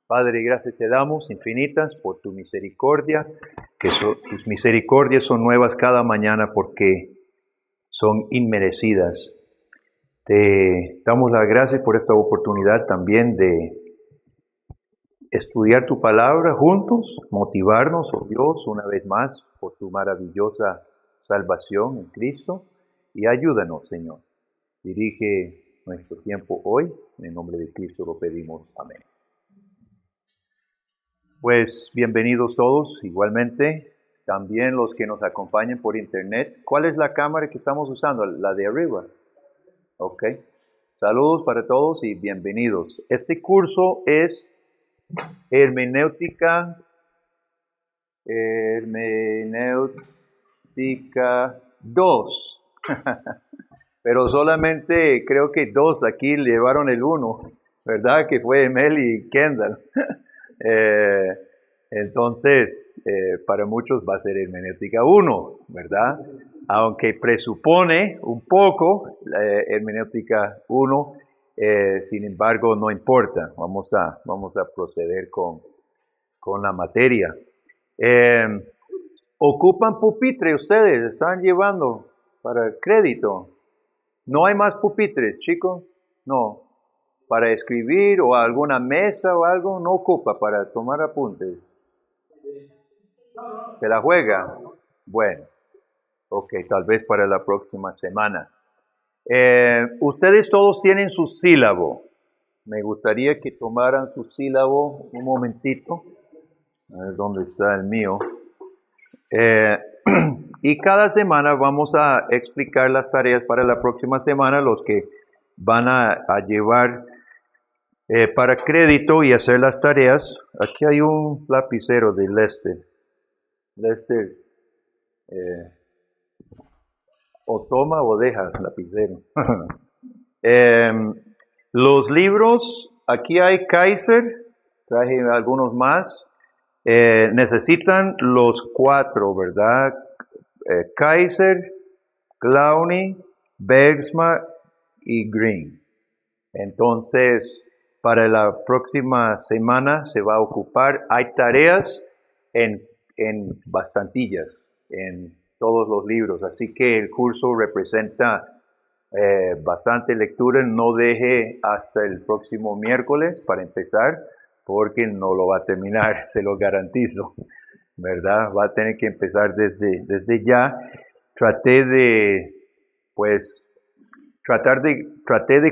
Padre, gracias te damos infinitas por tu misericordia, tus misericordias son nuevas cada mañana porque son inmerecidas. Te damos las gracias por esta oportunidad también de estudiar tu palabra juntos, motivarnos, oh Dios, una vez más por tu maravillosa salvación en Cristo y ayúdanos, Señor. Dirige nuestro tiempo hoy, en el nombre de Cristo lo pedimos. Amén. Pues bienvenidos todos, igualmente, también los que nos acompañan por internet. ¿Cuál es la cámara que estamos usando? La de arriba. Ok. Saludos para todos y bienvenidos. Este curso es Hermenéutica 2. Pero solamente creo que 2 aquí llevaron el 1, ¿verdad? Que fue Mel y Kendall. Entonces, para muchos va a ser hermenéutica 1, ¿verdad? Aunque presupone un poco hermenéutica 1, sin embargo no importa, vamos a proceder con la materia. ¿Ocupan pupitre ustedes? ¿Están llevando para crédito? ¿No hay más pupitres, chicos? No. ¿Para escribir o alguna mesa o algo? No ocupa para tomar apuntes. ¿Se la juega? Bueno, ok, tal vez para la próxima semana. Ustedes todos tienen su sílabo. Me gustaría que tomaran su sílabo un momentito. A ver dónde está el mío. Y cada semana vamos a explicar las tareas para la próxima semana, los que van a llevar para crédito y hacer las tareas. Aquí hay un lapicero de Lester. Lester, o toma o deja el lapicero. Los libros, aquí hay Kaiser, traje algunos más. Necesitan los 4, ¿verdad? Kaiser, Clowney, Bergsma y Green. Entonces, para la próxima semana se va a ocupar. Hay tareas en bastantillas, en todos los libros. Así que el curso representa bastante lectura. No deje hasta el próximo miércoles para empezar, porque no lo va a terminar, se lo garantizo, ¿verdad? Va a tener que empezar desde ya. Traté de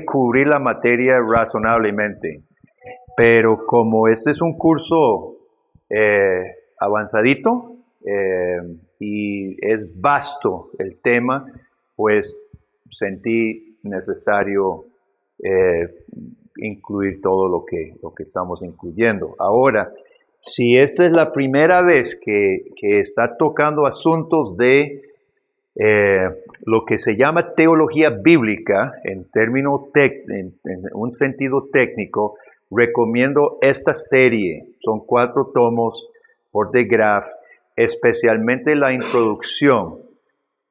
cubrir la materia razonablemente, pero como este es un curso avanzadito y es vasto el tema, pues sentí necesario incluir todo lo que estamos incluyendo. Ahora, si esta es la primera vez que está tocando asuntos de lo que se llama teología bíblica, en un sentido técnico, recomiendo esta serie. Son 4 tomos por De Graaf, especialmente la introducción.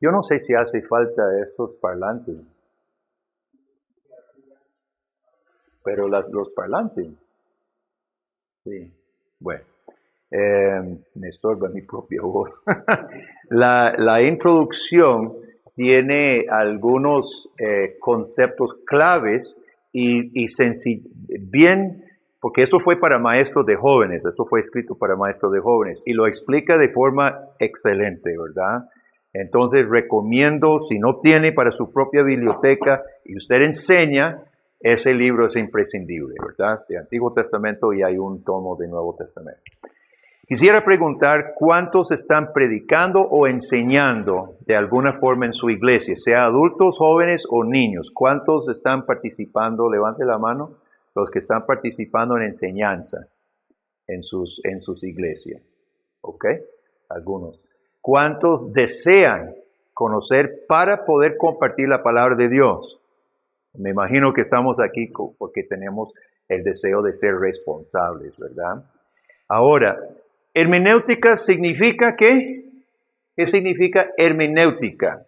Yo no sé si hace falta estos parlantes. Pero los parlantes. Sí, bueno. Me estorba mi propia voz. La introducción tiene algunos conceptos claves y bien, porque esto fue para maestros de jóvenes, esto fue escrito para maestros de jóvenes, y lo explica de forma excelente, ¿verdad? Entonces recomiendo, si no tiene para su propia biblioteca y usted enseña, ese libro es imprescindible, ¿verdad? De Antiguo Testamento y hay un tomo de Nuevo Testamento. Quisiera preguntar cuántos están predicando o enseñando de alguna forma en su iglesia, sea adultos, jóvenes o niños. ¿Cuántos están participando? Levante la mano. Los que están participando en enseñanza en sus iglesias. ¿Ok? Algunos. ¿Cuántos desean conocer para poder compartir la palabra de Dios? Me imagino que estamos aquí porque tenemos el deseo de ser responsables, ¿verdad? Ahora, hermenéutica significa ¿qué? ¿Qué significa hermenéutica?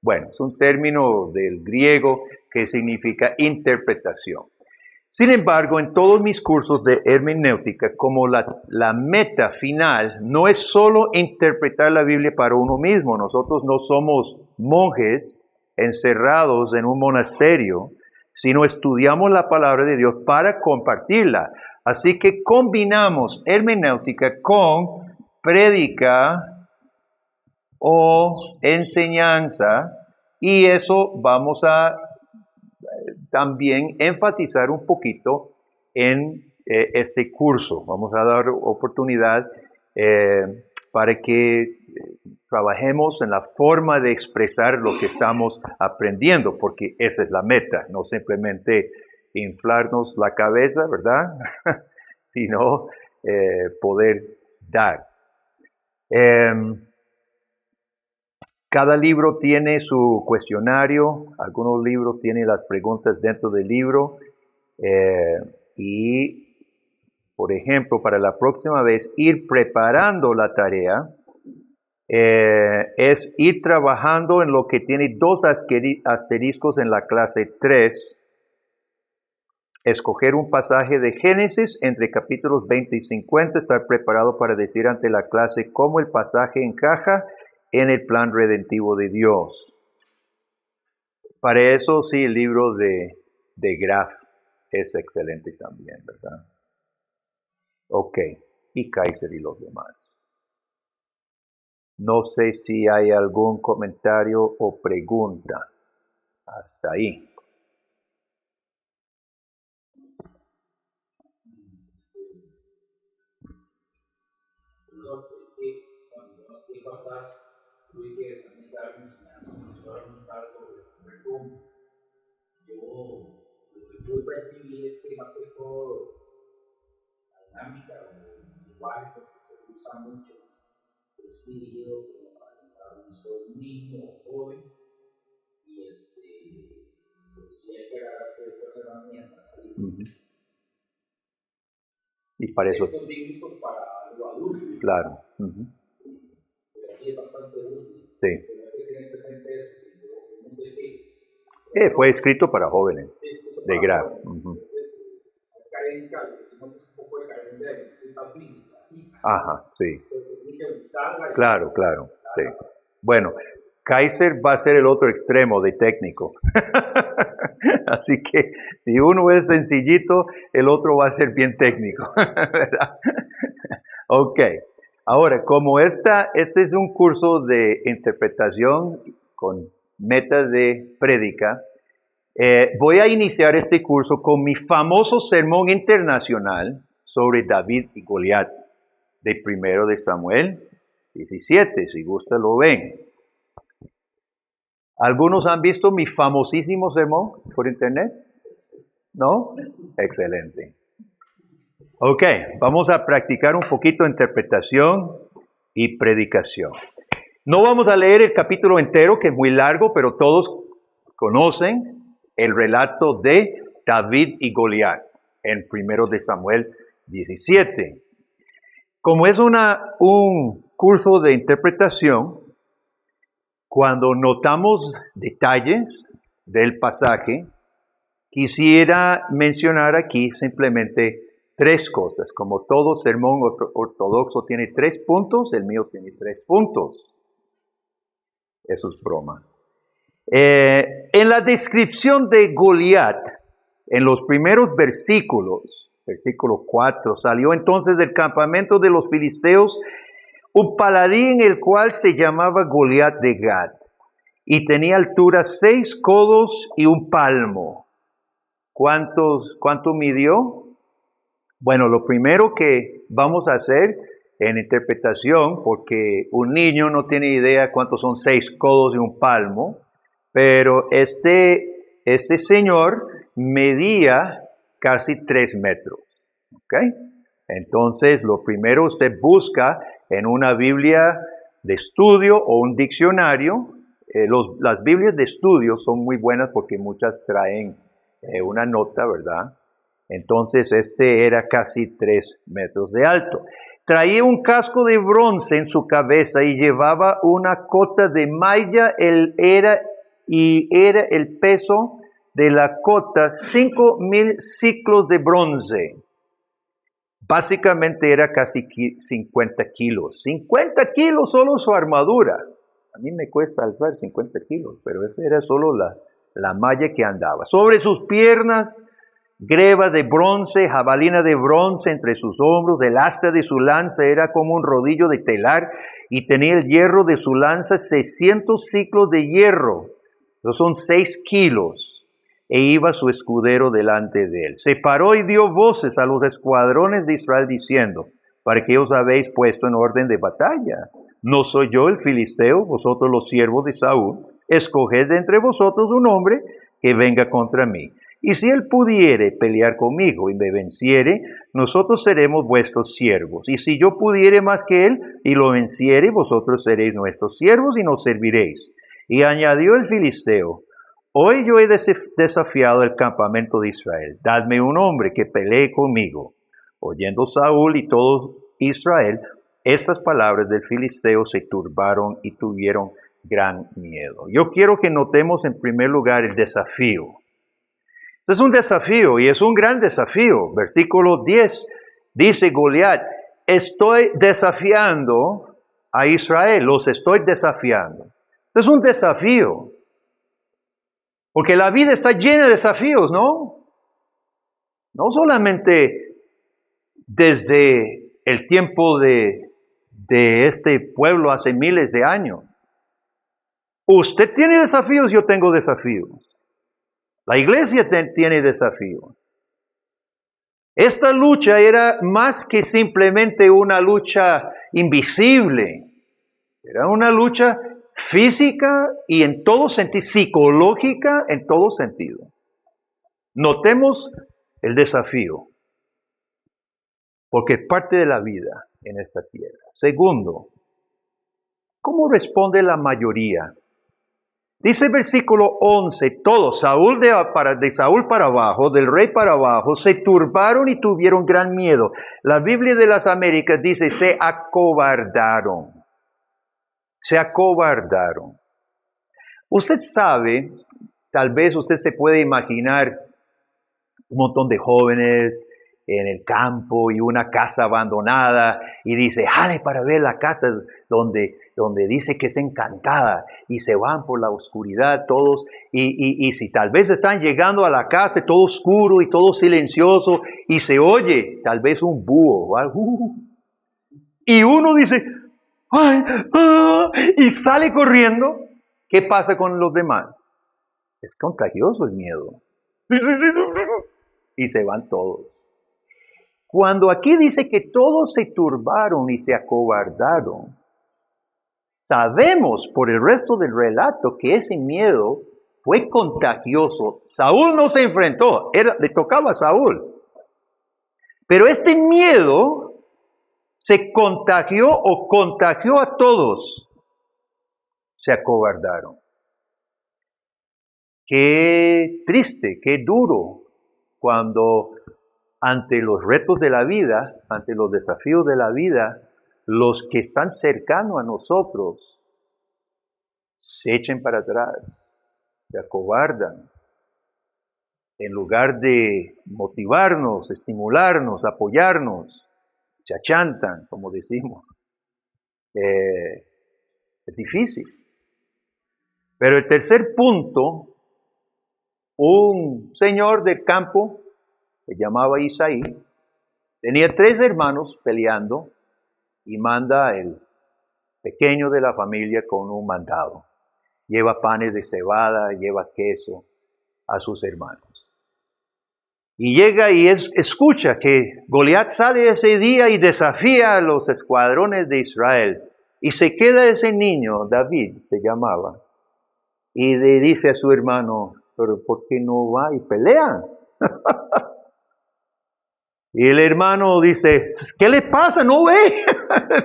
Bueno, es un término del griego que significa interpretación. Sin embargo, en todos mis cursos de hermenéutica, como la meta final no es solo interpretar la Biblia para uno mismo, nosotros no somos monjes encerrados en un monasterio, sino estudiamos la palabra de Dios para compartirla. Así que combinamos hermenéutica con prédica o enseñanza, y eso vamos a también enfatizar un poquito en este curso. Vamos a dar oportunidad para que trabajemos en la forma de expresar lo que estamos aprendiendo, porque esa es la meta, no simplemente inflarnos la cabeza, ¿verdad? Sino poder dar. Cada libro tiene su cuestionario, algunos libros tienen las preguntas dentro del libro y, por ejemplo, para la próxima vez ir preparando la tarea es ir trabajando en lo que tiene 2 asteriscos en la clase 3, escoger un pasaje de Génesis entre capítulos 20 y 50, estar preparado para decir ante la clase cómo el pasaje encaja en el plan redentivo de Dios. Para eso sí, el libro de Graf es excelente también, ¿verdad? Ok, y Kaiser y los demás. No sé si hay algún comentario o pregunta hasta ahí. Tuve que también dar enseñanzas en la escuela militar sobre el perdón. Yo lo que pude percibir es que más que todo la dinámica o el lenguaje que se usa mucho es dirigido como para un niño o joven y pues sí hay que agarrarse de estas herramientas ahí. Y para eso. Esto es bíblico para los adultos. Claro. Pero sí es bastante útil. Sí. Pero hay que tener presente eso, que el mundo es que fue escrito para jóvenes, de Graf. Ajá, sí. Claro, sí. Bueno, Kaiser va a ser el otro extremo de técnico. Así que si uno es sencillito, el otro va a ser bien técnico. ¿Verdad? Ok. Ahora, como este es un curso de interpretación con metas de prédica, voy a iniciar este curso con mi famoso sermón internacional sobre David y Goliat, de 1 de Samuel 17, si gusta lo ven. ¿Algunos han visto mi famosísimo sermón por internet? ¿No? Excelente. Ok, vamos a practicar un poquito de interpretación y predicación. No vamos a leer el capítulo entero, que es muy largo, pero todos conocen el relato de David y Goliat en 1 de Samuel 17. Como es un curso de interpretación, cuando notamos detalles del pasaje, quisiera mencionar aquí simplemente 3 cosas. Como todo sermón ortodoxo tiene 3 puntos, el mío tiene 3 puntos. Eso es broma. En la descripción de Goliat, en los primeros versículos, versículo 4, salió entonces del campamento de los filisteos un paladín el cual se llamaba Goliat de Gat, y tenía altura 6 codos y un palmo. ¿Cuánto midió? Bueno, lo primero que vamos a hacer en interpretación, porque un niño no tiene idea cuántos son 6 codos y un palmo, pero este señor medía casi 3 metros. ¿Ok? Entonces, lo primero usted busca en una Biblia de estudio o un diccionario. Las Biblias de estudio son muy buenas porque muchas traen una nota, ¿verdad? Entonces, era casi 3 metros de alto. Traía un casco de bronce en su cabeza y llevaba una cota de malla. Era el peso de la cota 5,000 ciclos de bronce. Básicamente era casi 50 kilos. 50 kilos solo su armadura. A mí me cuesta alzar 50 kilos, pero esa era solo la malla que andaba. Sobre sus piernas, greba de bronce, jabalina de bronce entre sus hombros. El asta de su lanza era como un rodillo de telar y tenía el hierro de su lanza 600 ciclos de hierro. Esos son 6 kilos. E iba su escudero delante de él. Se paró y dio voces a los escuadrones de Israel diciendo: ¿para qué os habéis puesto en orden de batalla? ¿No soy yo el filisteo, vosotros los siervos de Saúl? Escoged de entre vosotros un hombre que venga contra mí. Y si él pudiere pelear conmigo y me venciere, nosotros seremos vuestros siervos. Y si yo pudiere más que él y lo venciere, vosotros seréis nuestros siervos y nos serviréis. Y añadió el filisteo: hoy yo he desafiado el campamento de Israel. Dadme un hombre que pelee conmigo. Oyendo Saúl y todo Israel estas palabras del filisteo, se turbaron y tuvieron gran miedo. Yo quiero que notemos en primer lugar el desafío. Es un desafío y es un gran desafío. Versículo 10 dice Goliat: estoy desafiando a Israel, los estoy desafiando. Es un desafío. Porque la vida está llena de desafíos, ¿no? No solamente desde el tiempo de este pueblo hace miles de años. Usted tiene desafíos, yo tengo desafíos. La iglesia tiene desafíos. Esta lucha era más que simplemente una lucha invisible. Era una lucha física y en todo sentido, psicológica en todo sentido. Notemos el desafío, porque es parte de la vida en esta tierra. Segundo, ¿cómo responde la mayoría? Dice el versículo 11, todos, de Saúl para abajo, del rey para abajo, se turbaron y tuvieron gran miedo. La Biblia de las Américas dice, se acobardaron. Se acobardaron. Usted sabe, tal vez usted se puede imaginar un montón de jóvenes en el campo y una casa abandonada y dice, jale para ver la casa donde dice que es encantada, y se van por la oscuridad todos y si tal vez están llegando a la casa todo oscuro y todo silencioso y se oye tal vez un búho, y uno dice, ¡ay! ¡Ah! Y sale corriendo. ¿Qué pasa con los demás? Es contagioso el miedo. Y se van todos. Cuando aquí dice que todos se turbaron y se acobardaron, sabemos por el resto del relato que ese miedo fue contagioso. Saúl no se enfrentó, le tocaba a Saúl. Pero este miedo se contagió a todos. Se acobardaron. Qué triste, qué duro cuando ante los retos de la vida, ante los desafíos de la vida, los que están cercanos a nosotros se echen para atrás, se acobardan. En lugar de motivarnos, estimularnos, apoyarnos, se achantan, como decimos. Es difícil. Pero el tercer punto, un señor del campo, se llamaba Isaí, tenía 3 hermanos peleando y manda el pequeño de la familia con un mandado. Lleva panes de cebada, lleva queso a sus hermanos. Y llega y escucha que Goliat sale ese día y desafía a los escuadrones de Israel. Y se queda ese niño, David se llamaba, y le dice a su hermano, pero ¿por qué no va y pelea? Y el hermano dice, ¿qué le pasa? ¿No ve?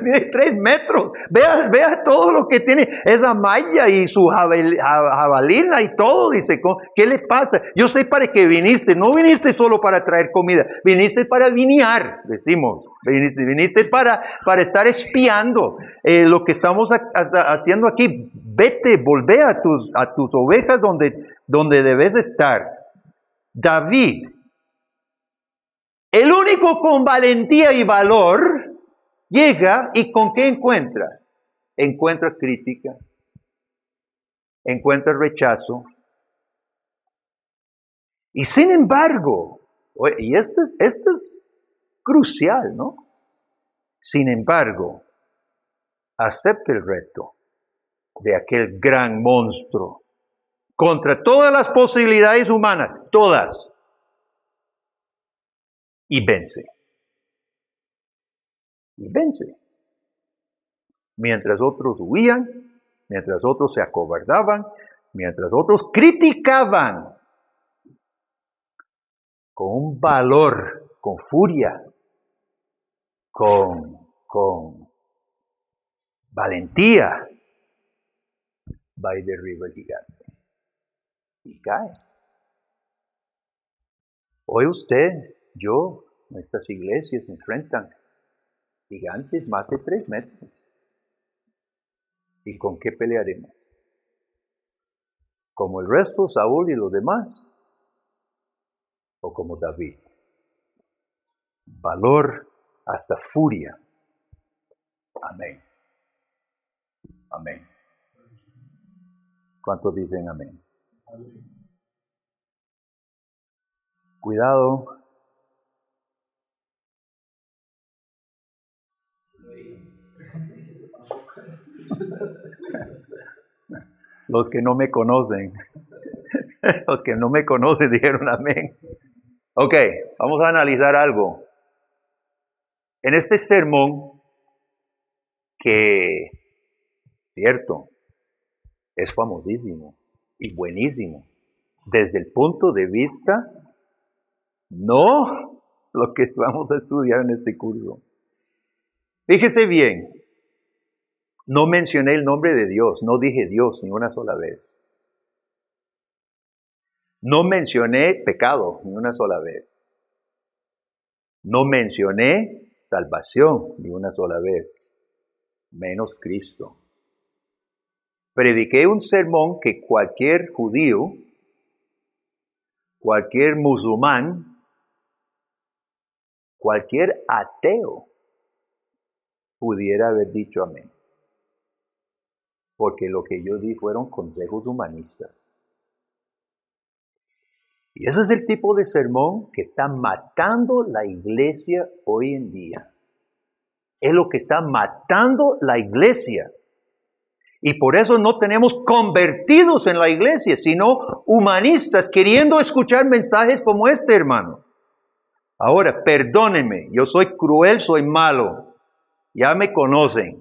Mide 3 metros. Vea todo lo que tiene. Esa malla y su jabalina y todo. Dice, ¿qué le pasa? Yo sé para qué viniste. No viniste solo para traer comida. Viniste para vinear, decimos. Viniste para estar espiando lo que estamos haciendo aquí. Vete, volvé a tus ovejas donde debes estar. David, el único con valentía y valor, llega y ¿con qué encuentra? Encuentra crítica, encuentra rechazo. Y sin embargo, y esto es crucial, ¿no? Sin embargo, acepta el reto de aquel gran monstruo contra todas las posibilidades humanas, todas, y vence. Y vence. Mientras otros huían, mientras otros se acobardaban, mientras otros criticaban, con un valor, con furia, con valentía, va y derriba el gigante. Y cae. Hoy usted, yo, nuestras iglesias enfrentan gigantes más de 3 metros. ¿Y con qué pelearemos? ¿Como el resto, Saúl y los demás? ¿O como David? Valor hasta furia. Amén. Amén. ¿Cuántos dicen amén? Cuidado. Los que no me conocen. Los que no me conocen dijeron amén. Ok, vamos a analizar algo. En este sermón, que, cierto, es famosísimo y buenísimo, desde el punto de vista, no lo que vamos a estudiar en este curso. Fíjese bien, no mencioné el nombre de Dios, no dije Dios ni una sola vez. No mencioné pecado ni una sola vez. No mencioné salvación ni una sola vez, menos Cristo. Prediqué un sermón que cualquier judío, cualquier musulmán, cualquier ateo pudiera haber dicho amén. Porque lo que yo di fueron consejos humanistas. Y ese es el tipo de sermón que está matando la iglesia hoy en día. Es lo que está matando la iglesia. Y por eso no tenemos convertidos en la iglesia, sino humanistas queriendo escuchar mensajes como este, hermano. Ahora, perdónenme, yo soy cruel, soy malo. Ya me conocen,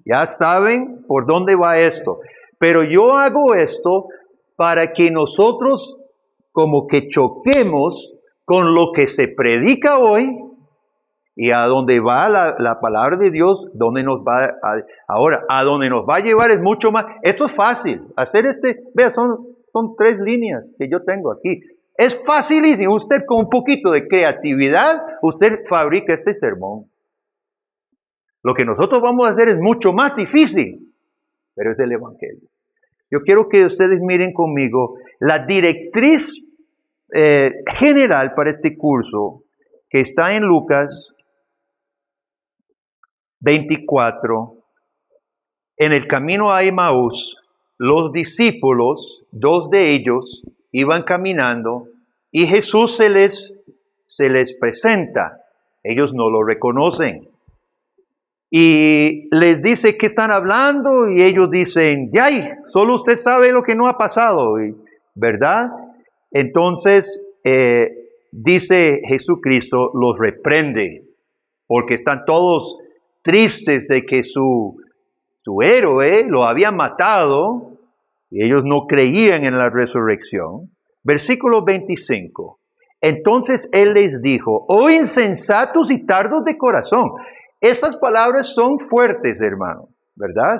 ya saben por dónde va esto. Pero yo hago esto para que nosotros como que choquemos con lo que se predica hoy y a dónde va la palabra de Dios, dónde nos va ahora, a dónde nos va a llevar es mucho más. Esto es fácil, hacer vea, son 3 líneas que yo tengo aquí. Es facilísimo, usted con un poquito de creatividad, usted fabrica este sermón. Lo que nosotros vamos a hacer es mucho más difícil, pero es el Evangelio. Yo quiero que ustedes miren conmigo la directriz general para este curso que está en Lucas 24. En el camino a Emaús, los discípulos, 2 de ellos, iban caminando y Jesús se les presenta. Ellos no lo reconocen. Y les dice que están hablando y ellos dicen, ¡ay! Solo usted sabe lo que no ha pasado, ¿verdad? Entonces, dice Jesucristo, los reprende, porque están todos tristes de que su héroe lo había matado y ellos no creían en la resurrección. Versículo 25. Entonces Él les dijo, oh insensatos y tardos de corazón. Esas palabras son fuertes, hermano, ¿verdad?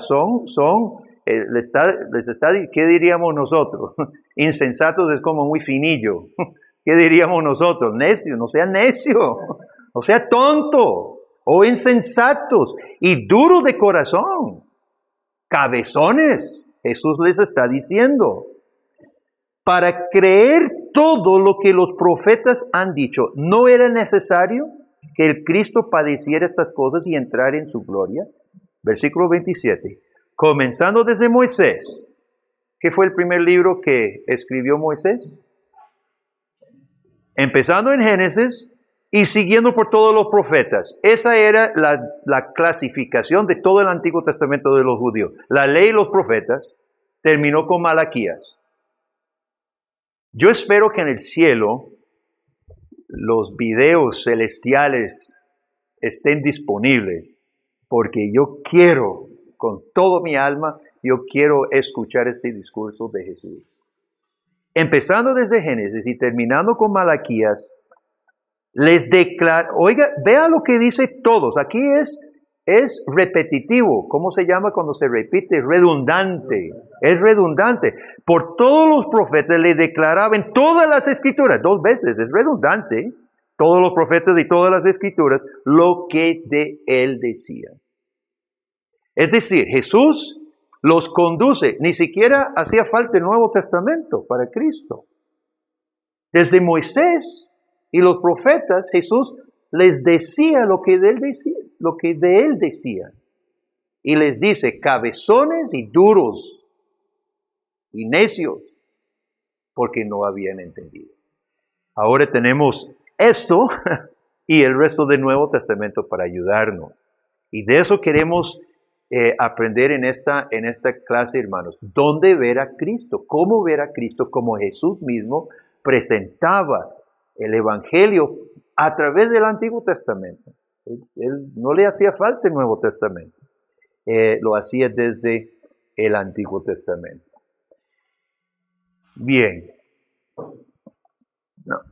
¿Qué diríamos nosotros? Insensatos es como muy finillo. ¿Qué diríamos nosotros? Necio, no sea necio, no sea tonto, o insensatos y duros de corazón, cabezones, Jesús les está diciendo, para creer todo lo que los profetas han dicho, ¿no era necesario que el Cristo padeciera estas cosas y entrara en su gloria? Versículo 27. Comenzando desde Moisés. ¿Qué fue el primer libro que escribió Moisés? Empezando en Génesis y siguiendo por todos los profetas. Esa era la clasificación de todo el Antiguo Testamento de los judíos. La ley y los profetas terminó con Malaquías. Yo espero que en el cielo los videos celestiales estén disponibles, porque yo quiero, con todo mi alma, yo quiero escuchar este discurso de Jesús. Empezando desde Génesis y terminando con Malaquías, les declara, oiga, vea lo que dice todos. Aquí es repetitivo. ¿Cómo se llama cuando se repite? Redundante. Es redundante. Por todos los profetas le declaraban todas las escrituras, 2 veces, es redundante. Todos los profetas y todas las escrituras, lo que de él decían. Es decir, Jesús los conduce. Ni siquiera hacía falta el Nuevo Testamento para Cristo. Desde Moisés y los profetas, Jesús les decía lo que de él decía. Y les dice, cabezones y duros y necios, porque no habían entendido. Ahora tenemos esto y el resto del Nuevo Testamento para ayudarnos. Y de eso queremos aprender en esta clase, hermanos. ¿Dónde ver a Cristo? ¿Cómo ver a Cristo? Como Jesús mismo presentaba el Evangelio a través del Antiguo Testamento. Él no le hacía falta el Nuevo Testamento. Lo hacía desde el Antiguo Testamento. Bien.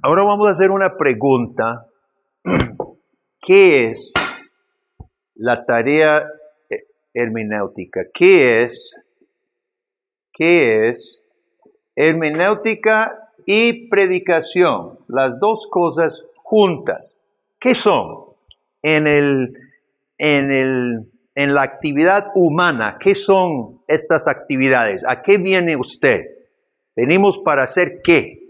Ahora vamos a hacer una pregunta. ¿Qué es la tarea hermenéutica? ¿Qué es hermenéutica y predicación? Las dos cosas juntas. ¿Qué son? En la actividad humana, ¿qué son estas actividades? ¿A qué viene usted? ¿Venimos para hacer qué?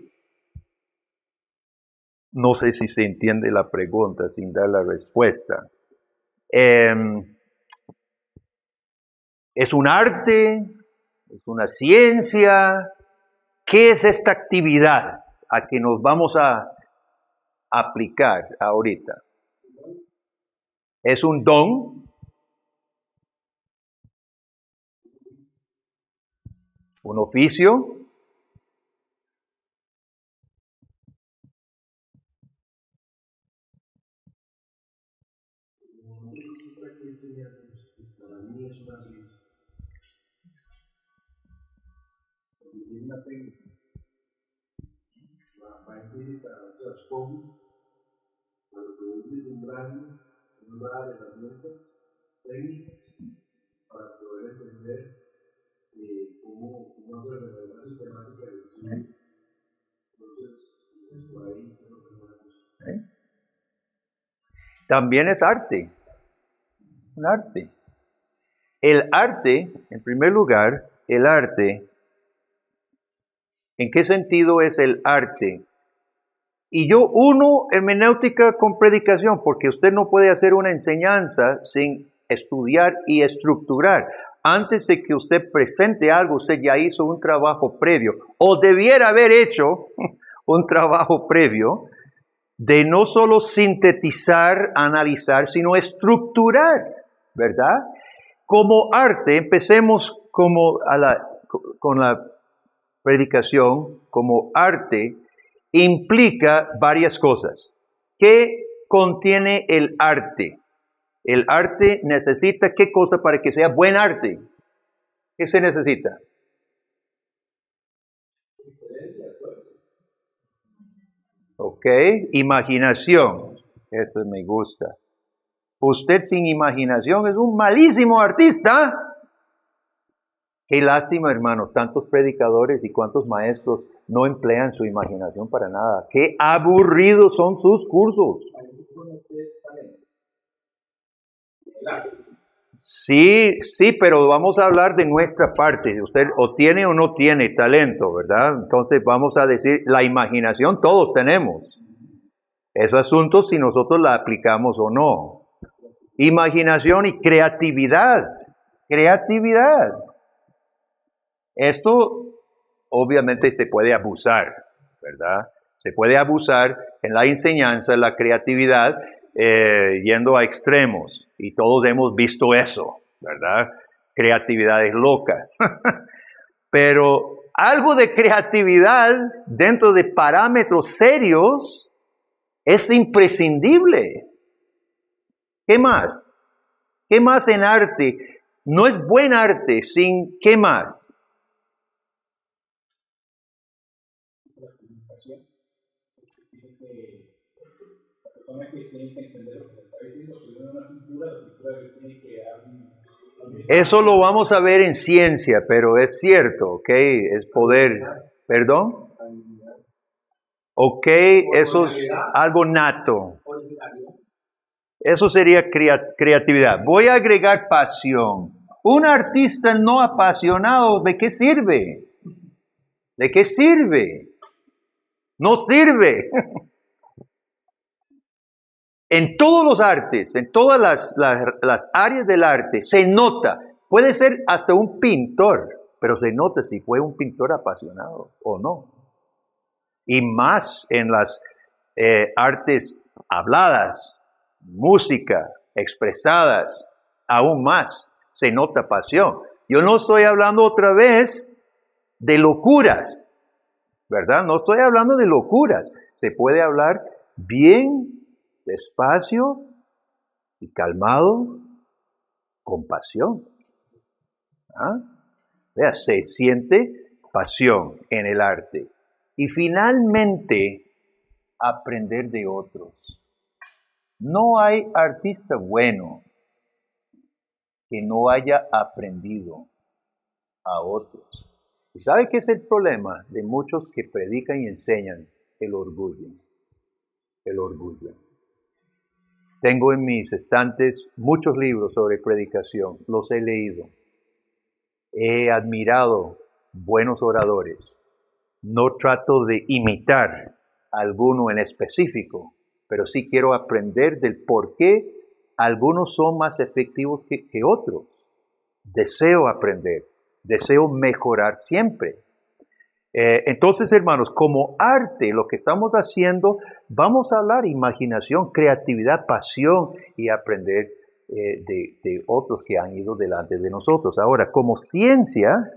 No sé si se entiende la pregunta sin dar la respuesta. ¿Es un arte? ¿Es una ciencia? ¿Qué es esta actividad a que nos vamos a aplicar ahorita? ¿Es un don? ¿Un oficio? Para mí es una ciencia. Es una técnica. Va implícita al trasfondo, a lo que voy vislumbrando, unas herramientas técnicas para poder entender cómo hacer de manera sistemática el estudio. Entonces, por ahí creo que no es. También es arte. Un arte. El arte, en primer lugar, el arte, ¿en qué sentido es el arte? Y yo uno hermenéutica con predicación, porque usted no puede hacer una enseñanza sin estudiar y estructurar. Antes de que usted presente algo, usted ya hizo un trabajo previo, o debiera haber hecho un trabajo previo, de no solo sintetizar, analizar, sino estructurar, ¿verdad? Como arte, empecemos con la predicación, como arte, implica varias cosas. ¿Qué contiene el arte? El arte necesita ¿qué cosa para que sea buen arte? ¿Qué se necesita? Ok, imaginación. Eso me gusta. Usted sin imaginación es un malísimo artista. Qué lástima, hermanos, tantos predicadores y cuántos maestros no emplean su imaginación para nada. Qué aburridos son sus cursos. Sí, sí, pero vamos a hablar de nuestra parte. Usted o tiene o no tiene talento, ¿verdad? Entonces vamos a decir, la imaginación todos tenemos. Es asunto si nosotros la aplicamos o no. Imaginación y creatividad. Creatividad. Esto obviamente se puede abusar, ¿verdad? Se puede abusar en la enseñanza, la creatividad, yendo a extremos. Y todos hemos visto eso, ¿verdad? Creatividades locas. Pero algo de creatividad dentro de parámetros serios es imprescindible. ¿Qué más? ¿Qué más en arte? No es buen arte sin ¿qué más? La comunicación. Dice que la persona que tiene que entender lo que le está diciendo, si ve una pintura, la pintura le tiene que dar un mensaje. Eso lo vamos a ver en ciencia, pero es cierto, ¿ok? Es poder. ¿Perdón? Ok, eso es algo nato. Eso sería creatividad. Voy a agregar pasión. Un artista no apasionado, ¿de qué sirve? ¿De qué sirve? No sirve. En todos los artes, en todas las áreas del arte, se nota. Puede ser hasta un pintor, pero se nota si fue un pintor apasionado o no. Y más en las artes habladas, música, expresadas, aún más, se nota pasión. Yo no estoy hablando otra vez de locuras, ¿verdad? No estoy hablando de locuras. Se puede hablar bien, despacio y calmado, con pasión. ¿Ah? Vea, se siente pasión en el arte. Y finalmente, aprender de otros. No hay artista bueno que no haya aprendido a otros. ¿Y sabe qué es el problema de muchos que predican y enseñan? El orgullo. El orgullo. Tengo en mis estantes muchos libros sobre predicación, los he leído. He admirado buenos oradores. No trato de imitar a alguno en específico, pero sí quiero aprender del por qué algunos son más efectivos que otros. Deseo aprender, deseo mejorar siempre. Entonces, hermanos, como arte, lo que estamos haciendo, vamos a hablar imaginación, creatividad, pasión y aprender de otros que han ido delante de nosotros. Ahora, como ciencia,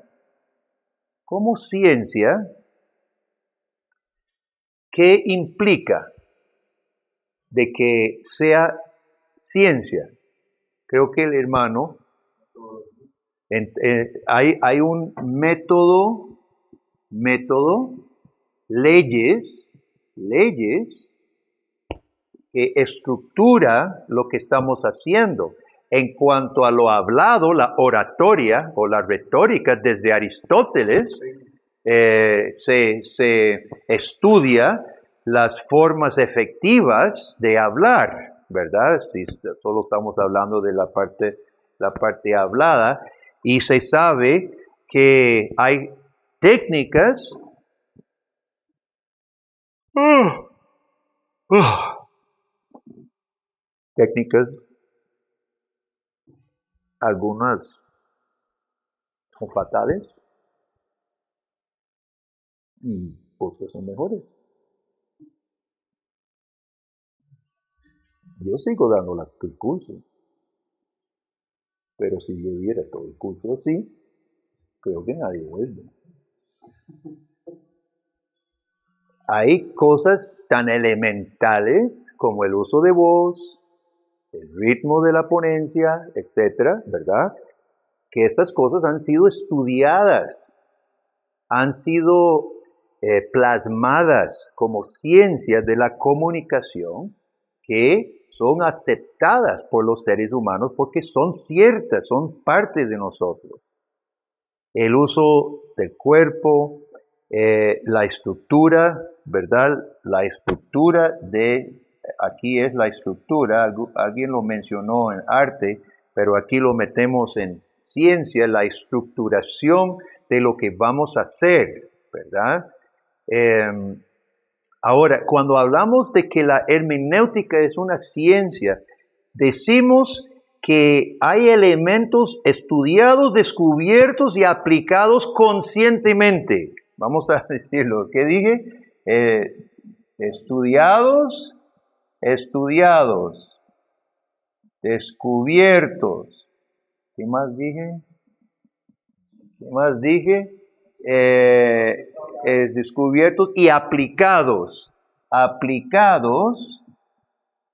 ¿qué implica de que sea ciencia? Creo que el hermano, hay un método, leyes que estructura lo que estamos haciendo. En cuanto a lo hablado, la oratoria o la retórica desde Aristóteles, se estudia las formas efectivas de hablar, ¿verdad? Si solo estamos hablando de la parte hablada, y se sabe que hay técnicas técnicas, algunas son fatales y otras son mejores. Yo sigo dando el curso, pero si yo diera todo el curso así, creo que nadie vuelve. Hay cosas tan elementales como el uso de voz, el ritmo de la ponencia, etcétera, ¿verdad? Que estas cosas han sido estudiadas, han sido plasmadas como ciencias de la comunicación que son aceptadas por los seres humanos porque son ciertas, son parte de nosotros. El uso del cuerpo, la estructura, ¿verdad? La estructura aquí es la estructura, alguien lo mencionó en arte, pero aquí lo metemos en ciencia, la estructuración de lo que vamos a hacer, ¿verdad? Ahora, cuando hablamos de que la hermenéutica es una ciencia, decimos que hay elementos estudiados, descubiertos y aplicados conscientemente. Vamos a decirlo. ¿Qué dije? Estudiados, descubiertos. ¿Qué más dije? Descubiertos y aplicados. Aplicados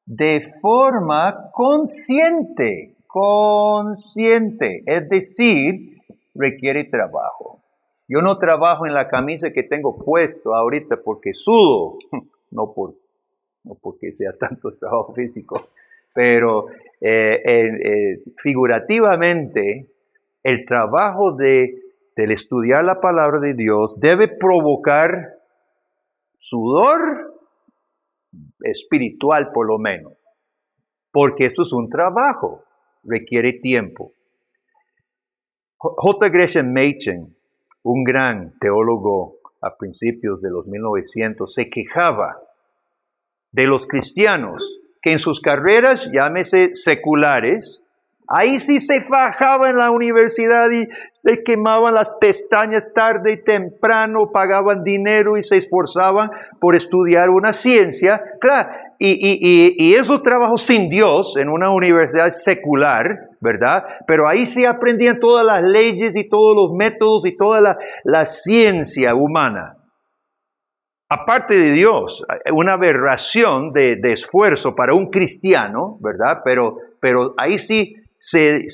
de forma consciente. Es decir, requiere trabajo. Yo no trabajo en la camisa que tengo puesto ahorita porque sudo, no porque sea tanto trabajo físico, pero figurativamente el trabajo del estudiar la palabra de Dios debe provocar sudor espiritual por lo menos, porque esto es un trabajo, requiere tiempo. J. Gresham Machen, un gran teólogo a principios de los 1900, se quejaba de los cristianos que en sus carreras, llámese seculares, ahí sí se fajaba en la universidad y se quemaban las pestañas tarde y temprano, pagaban dinero y se esforzaban por estudiar una ciencia. Claro, y esos trabajos sin Dios en una universidad secular, ¿verdad? Pero ahí sí aprendían todas las leyes y todos los métodos y toda la ciencia humana. Aparte de Dios, una aberración de esfuerzo para un cristiano, ¿verdad? Pero ahí sí se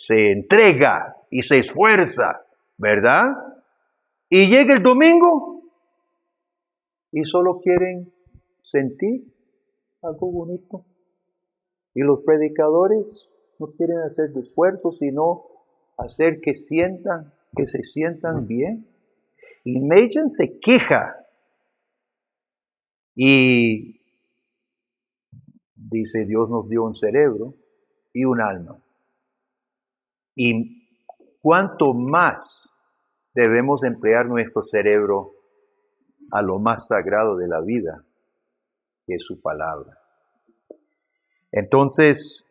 entrega y se esfuerza, ¿verdad? Y llega el domingo y solo quieren sentir algo bonito. Y los predicadores no quieren hacer esfuerzo, sino hacer que se sientan bien. Y Machen se queja y dice, Dios nos dio un cerebro y un alma. Y cuanto más debemos emplear nuestro cerebro a lo más sagrado de la vida, que es su palabra. Entonces,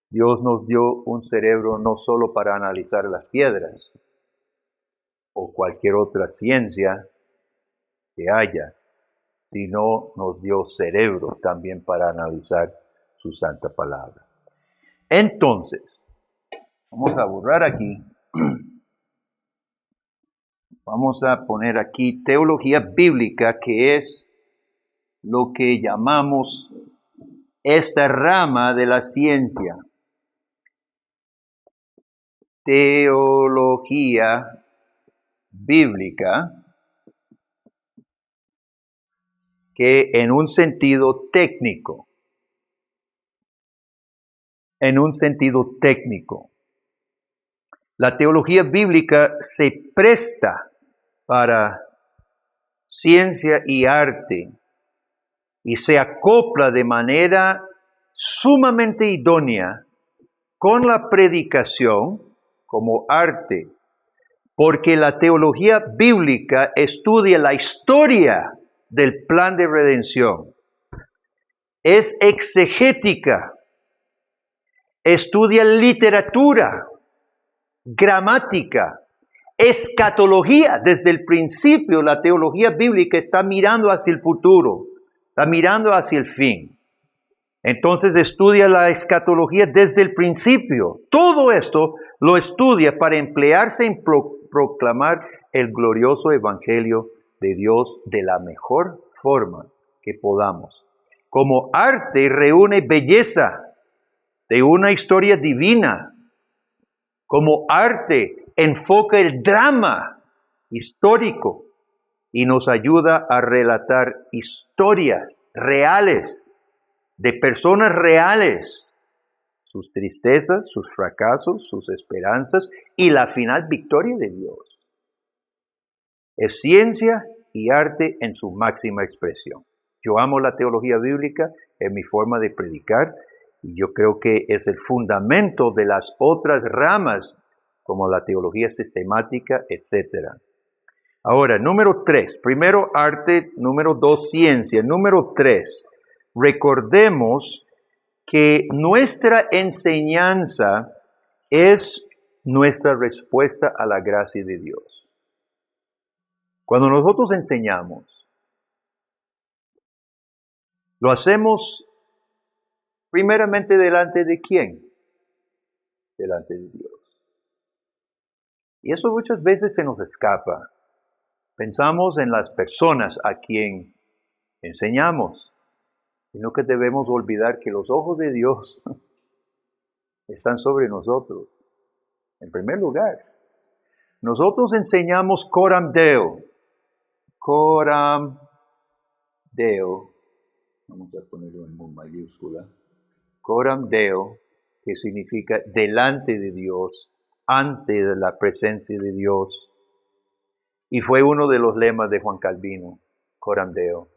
Dios nos dio un cerebro no solo para analizar las piedras o cualquier otra ciencia que haya, sino nos dio cerebro también para analizar su santa palabra. Entonces, vamos a borrar aquí. Vamos a poner aquí teología bíblica, que es lo que llamamos esta rama de la ciencia. Teología bíblica, que en un sentido técnico, la teología bíblica se presta para ciencia y arte y se acopla de manera sumamente idónea con la predicación como arte, porque la teología bíblica estudia la historia del plan de redención. Es exegética, estudia literatura, gramática, escatología. Desde el principio la teología bíblica está mirando hacia el futuro, está mirando hacia el fin. Entonces estudia la escatología desde el principio. Todo esto lo estudia para emplearse en proclamar el glorioso evangelio de Dios de la mejor forma que podamos. Como arte reúne belleza de una historia divina. Como arte enfoca el drama histórico y nos ayuda a relatar historias reales de personas reales, sus tristezas, sus fracasos, sus esperanzas y la final victoria de Dios. Es ciencia y arte en su máxima expresión. Yo amo la teología bíblica, es mi forma de predicar Y yo creo que es el fundamento de las otras ramas, como la teología sistemática, etc. Ahora, número 3, primero arte, número 2, ciencia. Número 3, recordemos que nuestra enseñanza es nuestra respuesta a la gracia de Dios. Cuando nosotros enseñamos, lo hacemos primeramente delante de ¿quién? Delante de Dios. Y eso muchas veces se nos escapa. Pensamos en las personas a quien enseñamos, sino que debemos olvidar que los ojos de Dios están sobre nosotros. En primer lugar, nosotros enseñamos coram Deo. Coram Deo. Vamos a ponerlo en mayúscula. Coram Deo, que significa delante de Dios, ante la presencia de Dios. Y fue uno de los lemas de Juan Calvino, coram Deo,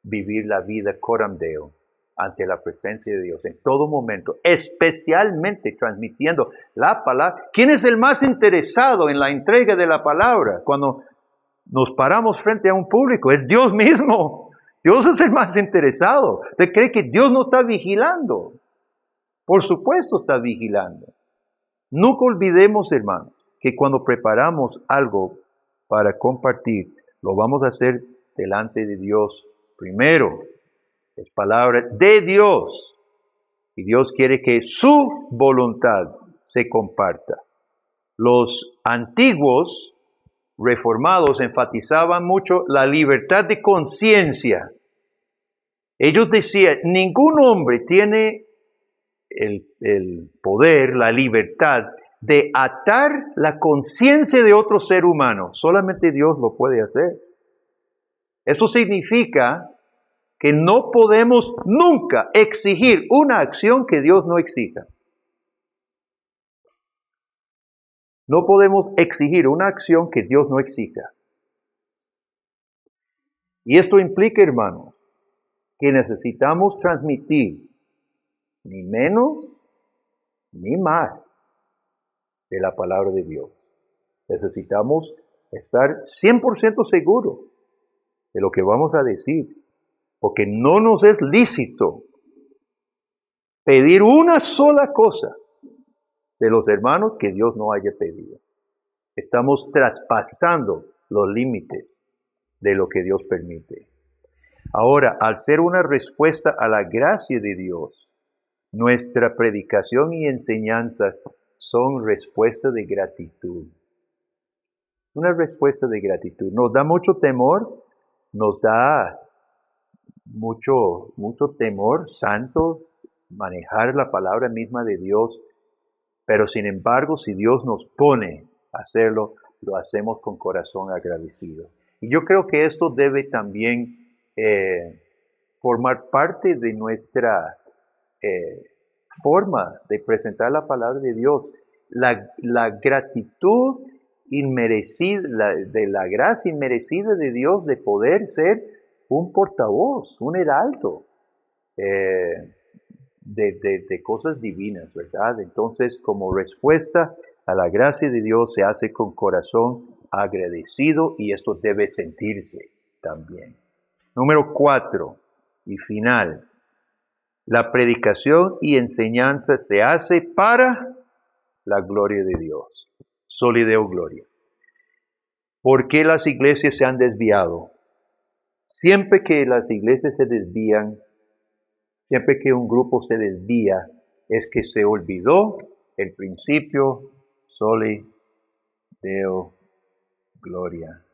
vivir la vida coram Deo, ante la presencia de Dios, en todo momento, especialmente transmitiendo la palabra. ¿Quién es el más interesado en la entrega de la palabra? Cuando nos paramos frente a un público, es Dios mismo. Dios es el más interesado. ¿Usted cree que Dios no está vigilando? Por supuesto está vigilando. Nunca olvidemos, hermanos, que cuando preparamos algo para compartir, lo vamos a hacer delante de Dios primero. Es palabra de Dios. Y Dios quiere que su voluntad se comparta. Los antiguos reformados enfatizaban mucho la libertad de conciencia. Ellos decían, ningún hombre tiene el poder, la libertad de atar la conciencia de otro ser humano. Solamente Dios lo puede hacer. Eso significa que no podemos nunca exigir una acción que Dios no exija. No podemos exigir una acción que Dios no exija. Y esto implica, hermanos, que necesitamos transmitir ni menos ni más de la palabra de Dios. Necesitamos estar 100% seguros de lo que vamos a decir, porque no nos es lícito pedir una sola cosa de los hermanos que Dios no haya pedido. Estamos traspasando los límites de lo que Dios permite. Ahora, al ser una respuesta a la gracia de Dios, nuestra predicación y enseñanza son respuesta de gratitud. Una respuesta de gratitud. Nos da mucho temor, nos da mucho temor santo manejar la palabra misma de Dios, pero sin embargo, si Dios nos pone a hacerlo, lo hacemos con corazón agradecido. Y yo creo que esto debe también formar parte de nuestra forma de presentar la palabra de Dios. La gratitud inmerecida, de la gracia inmerecida de Dios de poder ser un portavoz, un heraldo de cosas divinas, ¿verdad? Entonces, como respuesta a la gracia de Dios se hace con corazón agradecido y esto debe sentirse también. Número 4 y final. La predicación y enseñanza se hace para la gloria de Dios. Soli Deo Gloria. ¿Por qué las iglesias se han desviado? Siempre que las iglesias se desvían, siempre que un grupo se desvía, es que se olvidó el principio Soli Deo Gloria.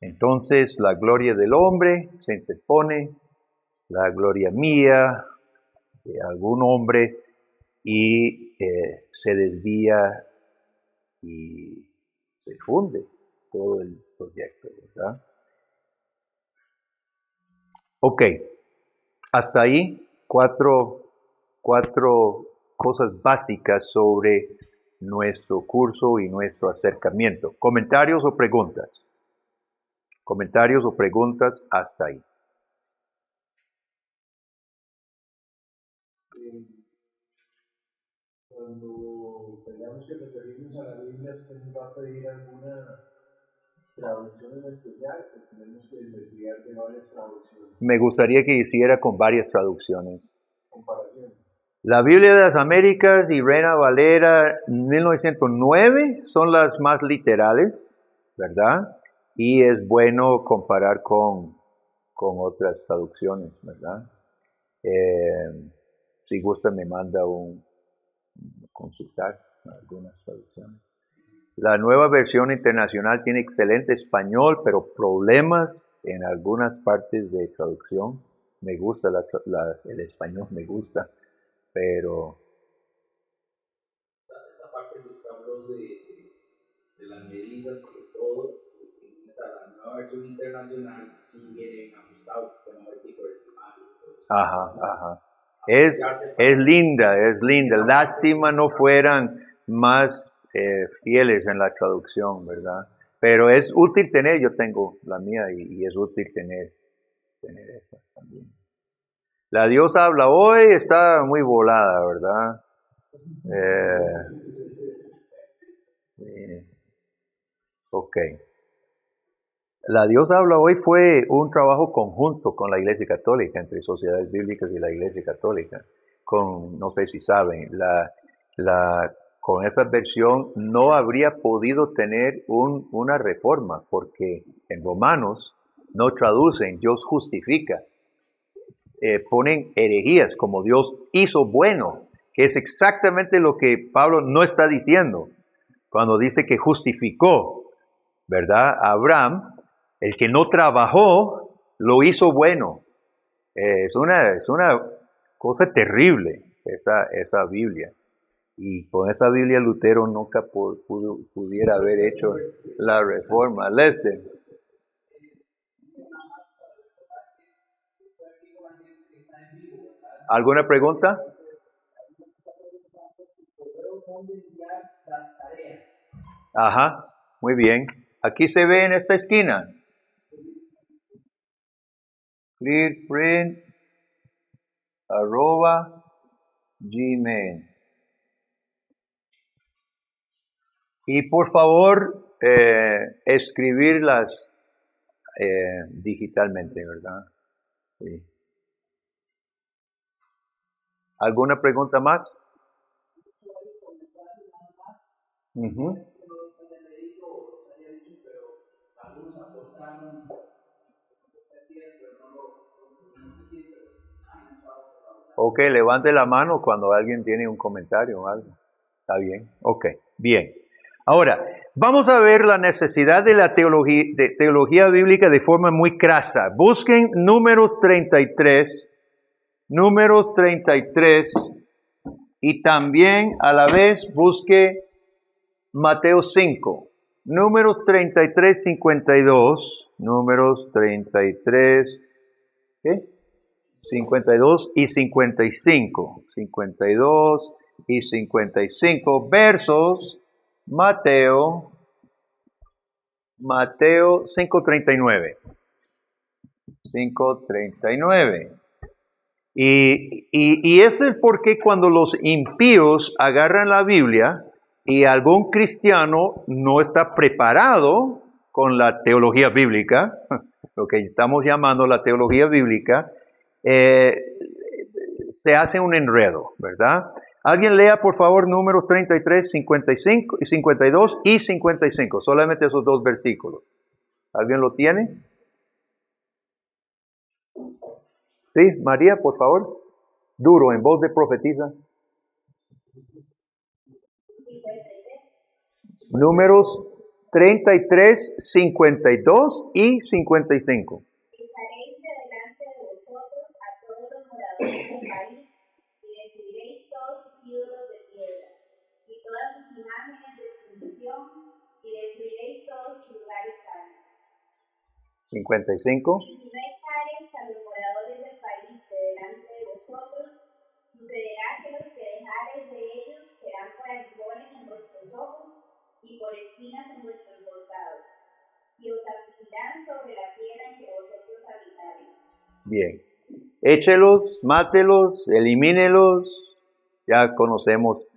Entonces la gloria del hombre se interpone, la gloria mía, de algún hombre, y se desvía y se funde todo el proyecto, ¿verdad? Ok, hasta ahí cuatro cosas básicas sobre nuestro curso y nuestro acercamiento. ¿Comentarios o preguntas? Comentarios o preguntas hasta ahí. Cuando tengamos que referirnos a la Biblia, usted nos va a pedir alguna traducción en especial, o tenemos que investigar de varias traducciones. Me gustaría que hiciera con varias traducciones. Comparación. La Biblia de las Américas y Reina Valera 1909 son las más literales, ¿verdad? Y es bueno comparar con otras traducciones, ¿verdad? Si gusta me manda consultar algunas traducciones. La nueva versión internacional tiene excelente español, pero problemas en algunas partes de traducción. Me gusta el español, me gusta, pero... Esa parte que usted habló de las medidas y todo, en la nueva versión internacional sí vienen ajustados, sistema óptico decimal. Ajá. Es linda. Lástima no fueran más fieles en la traducción, ¿verdad? Pero es útil tener, yo tengo la mía y es útil tener esa también. La diosa habla hoy, está muy volada, ¿verdad? Ok. La Diosa habla hoy fue un trabajo conjunto con la Iglesia Católica, entre Sociedades Bíblicas y la Iglesia Católica. No sé si saben, con esa versión no habría podido tener una reforma, porque en Romanos no traducen, Dios justifica. Ponen herejías como Dios hizo bueno, que es exactamente lo que Pablo no está diciendo cuando dice que justificó, ¿verdad? Abraham, el que no trabajó, lo hizo bueno. Es una cosa terrible esa Biblia. Y con esa Biblia Lutero nunca pudiera haber hecho la reforma. Lester. ¿Alguna pregunta? Ajá, muy bien. Aquí se ve en esta esquina. clearprint@gmail. Y por favor, escribirlas digitalmente, ¿verdad? Sí. ¿Alguna pregunta más? Ok, levante la mano cuando alguien tiene un comentario o algo. ¿Está bien? Ok, bien. Ahora, vamos a ver la necesidad de la teología bíblica de forma muy crasa. Busquen Números 33, y también a la vez busque Mateo 5. Números 33, 52. Números 33, ¿qué? 52 y 55. 52 y 55 versos Mateo 5:39. 5:39. Y ese es porque cuando los impíos agarran la Biblia y algún cristiano no está preparado con la teología bíblica, lo que estamos llamando la teología bíblica, se hace un enredo, ¿verdad? Alguien lea por favor Números 33, 55, 52 y 55, solamente esos dos versículos. ¿Alguien lo tiene? Sí, María, por favor. Duro, en voz de profetisa. Números 33, 52 y 55. Estaréis delante de vosotros a todos los moradores del país, y destruiréis todos sus ídolos de piedra, y todas sus imágenes de fundición, y destruiréis todos sus lugares santos. 55. Y si no echareis a los moradores del país de delante de vosotros, sucederá que los que dejareis de ellos serán por aguijones en vuestros ojos y por espinas en vuestros costados, y os afligirán sobre la tierra en que vosotros habitaréis. Bien. Échelos, mátelos, elimínelos. Ya conocemos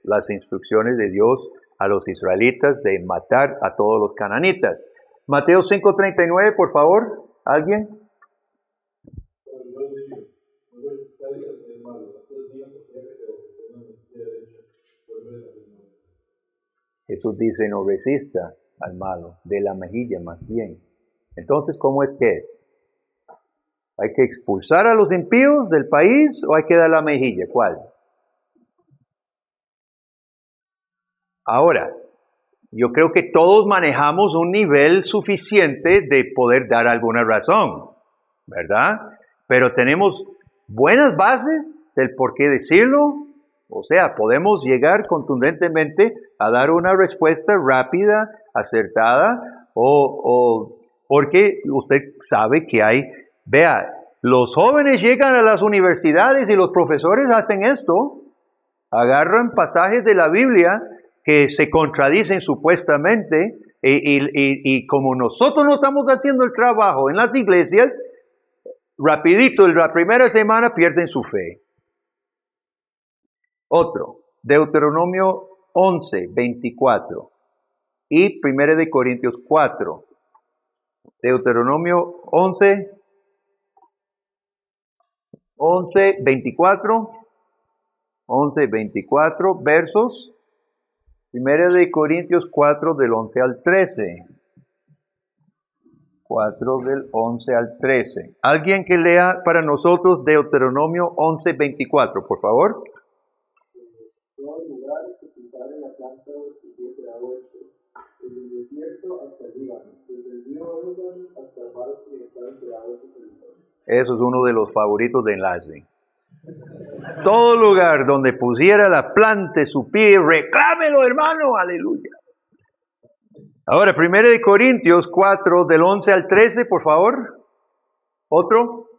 las instrucciones de Dios a los israelitas de matar a todos los cananitas. Mateo 5:39, por favor, ¿alguien? Jesús dice, no resista al malo, de la mejilla más bien. Entonces, ¿cómo es que es? ¿Hay que expulsar a los impíos del país o hay que dar la mejilla? ¿Cuál? Ahora, yo creo que todos manejamos un nivel suficiente de poder dar alguna razón, ¿verdad? Pero tenemos buenas bases del por qué decirlo. O sea, podemos llegar contundentemente a dar una respuesta rápida, acertada, o porque usted sabe que hay, vea, los jóvenes llegan a las universidades y los profesores hacen esto, agarran pasajes de la Biblia que se contradicen supuestamente, y como nosotros no estamos haciendo el trabajo en las iglesias, rapidito, en la primera semana pierden su fe. Otro, Deuteronomio 11:24 y 1 de Corintios 4. Deuteronomio 11:24 versos 1 de Corintios 4 del 11 al 13. 4 del 11 al 13. Alguien que lea para nosotros Deuteronomio 11:24, por favor. Todo lugar que pisare la planta de vuestro pie será vuestro, desde el desierto hasta el Líbano, desde el río Éufrates hasta el mar occidental será vuestro territorio. Eso es uno de los favoritos de enlace. Todo lugar donde pusiera la planta de su pie, reclámelo, hermano, aleluya. Ahora, 1 de Corintios 4, del 11 al 13, por favor. Otro.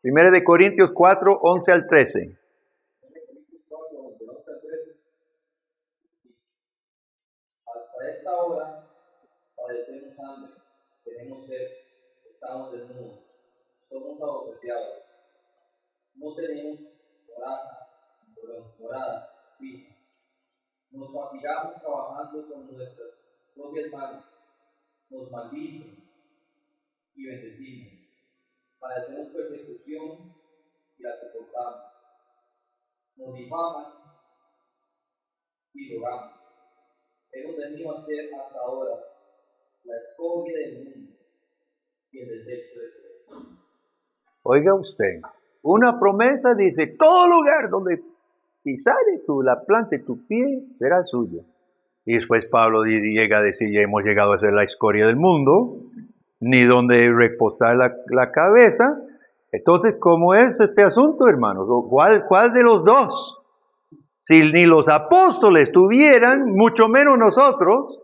1 de Corintios 4, 11 al 13. Hasta esta hora padecemos hambre, tenemos sed, estamos desnudos, somos aborreteados, no tenemos morada fija, nos fatigamos trabajando con nuestras propias manos, nos maldicen y bendecimos, padecemos persecución y la soportamos, nos difaman y rogamos. Hemos venido a ser hasta ahora la escoria del mundo y el desecho de todos. Oiga usted, una promesa dice, todo lugar donde pisare la planta de tu pie será suyo. Y después Pablo llega a decir, ya hemos llegado a ser la escoria del mundo, ni donde repostar la cabeza. Entonces, ¿cómo es este asunto, hermanos? ¿Cuál de los dos? Si ni los apóstoles tuvieran, mucho menos nosotros,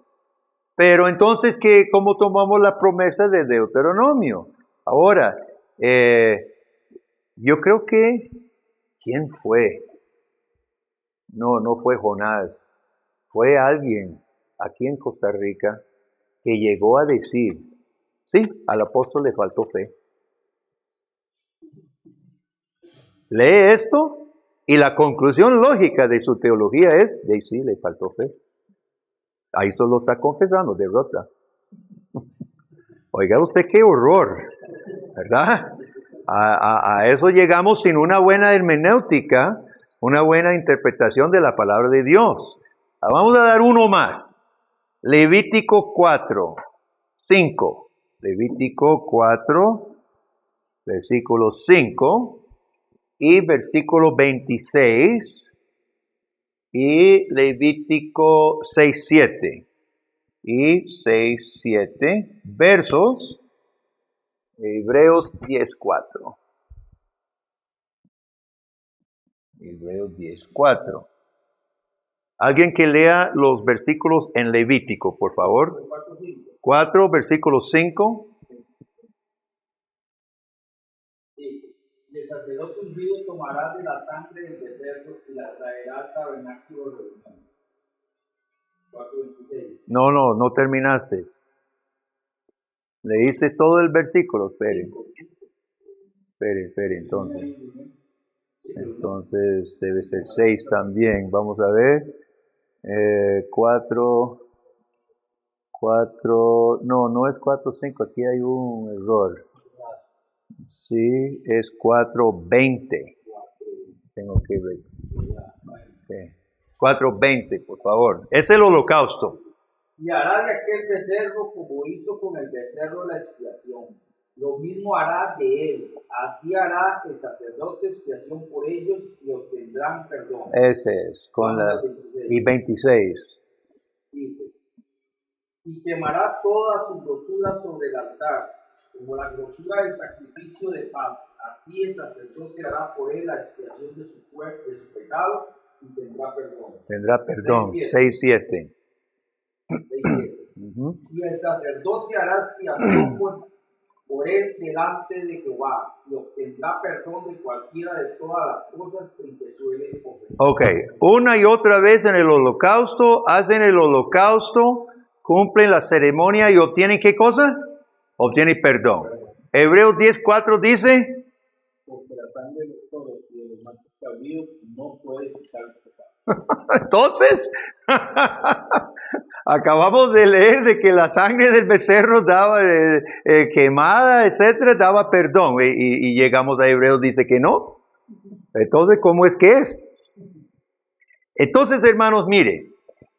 pero entonces, ¿cómo tomamos la promesa de Deuteronomio? Ahora, yo creo que, ¿quién fue? No fue Jonás, fue alguien aquí en Costa Rica que llegó a decir, sí, al apóstol le faltó fe. Lee esto y la conclusión lógica de su teología es, de sí, le faltó fe. Ahí solo está confesando, derrota. Oiga usted qué horror, ¿verdad? A eso llegamos sin una buena hermenéutica, una buena interpretación de la palabra de Dios. Vamos a dar uno más. Levítico 4, 5. Levítico 4, versículo 5 y versículo 26 y Levítico 6, 7 y 6, 7 versos Hebreos 10, 4. Hebreos 10, 4. Alguien que lea los versículos en Levítico, por favor. 4, versículo 5. Dice, y el sacerdote ungido tomará de la sangre del becerro y la traerá al tabernáculo de reunión. 4:26. No terminaste. ¿Leíste todo el versículo? Espere, entonces. Entonces debe ser 6 también. Vamos a ver. 4, no es 4, 5. Aquí hay un error. Sí, es 4:20. Tengo que ver. Sí. 4:20, por favor. Es el holocausto. Y hará de aquel becerro como hizo con el becerro la expiación. Lo mismo hará de él. Así hará el sacerdote expiación por ellos y obtendrán perdón. Ese es, con la... Y 26. Dice, y quemará toda su grosura sobre el altar, como la grosura del sacrificio de paz. Así el sacerdote hará por él la expiación de su cuerpo, de su pecado, y tendrá perdón. Tendrá perdón. 6:7. Y el sacerdote hará expiación por él delante de Jehová, y obtendrá perdón de cualquiera de todas las cosas en que suele ofender. Ok, una y otra vez en el holocausto, hacen el holocausto, cumplen la ceremonia y obtienen ¿qué cosa? Obtienen perdón. Hebreos 10:4 dice... Porque la sangre de los toros y de los machos cabríos no puede quitar el pecado. Entonces, acabamos de leer de que la sangre del becerro daba quemada, etcétera, daba perdón. Y llegamos a Hebreos, dice que no. Entonces, ¿cómo es que es? Entonces, hermanos, mire,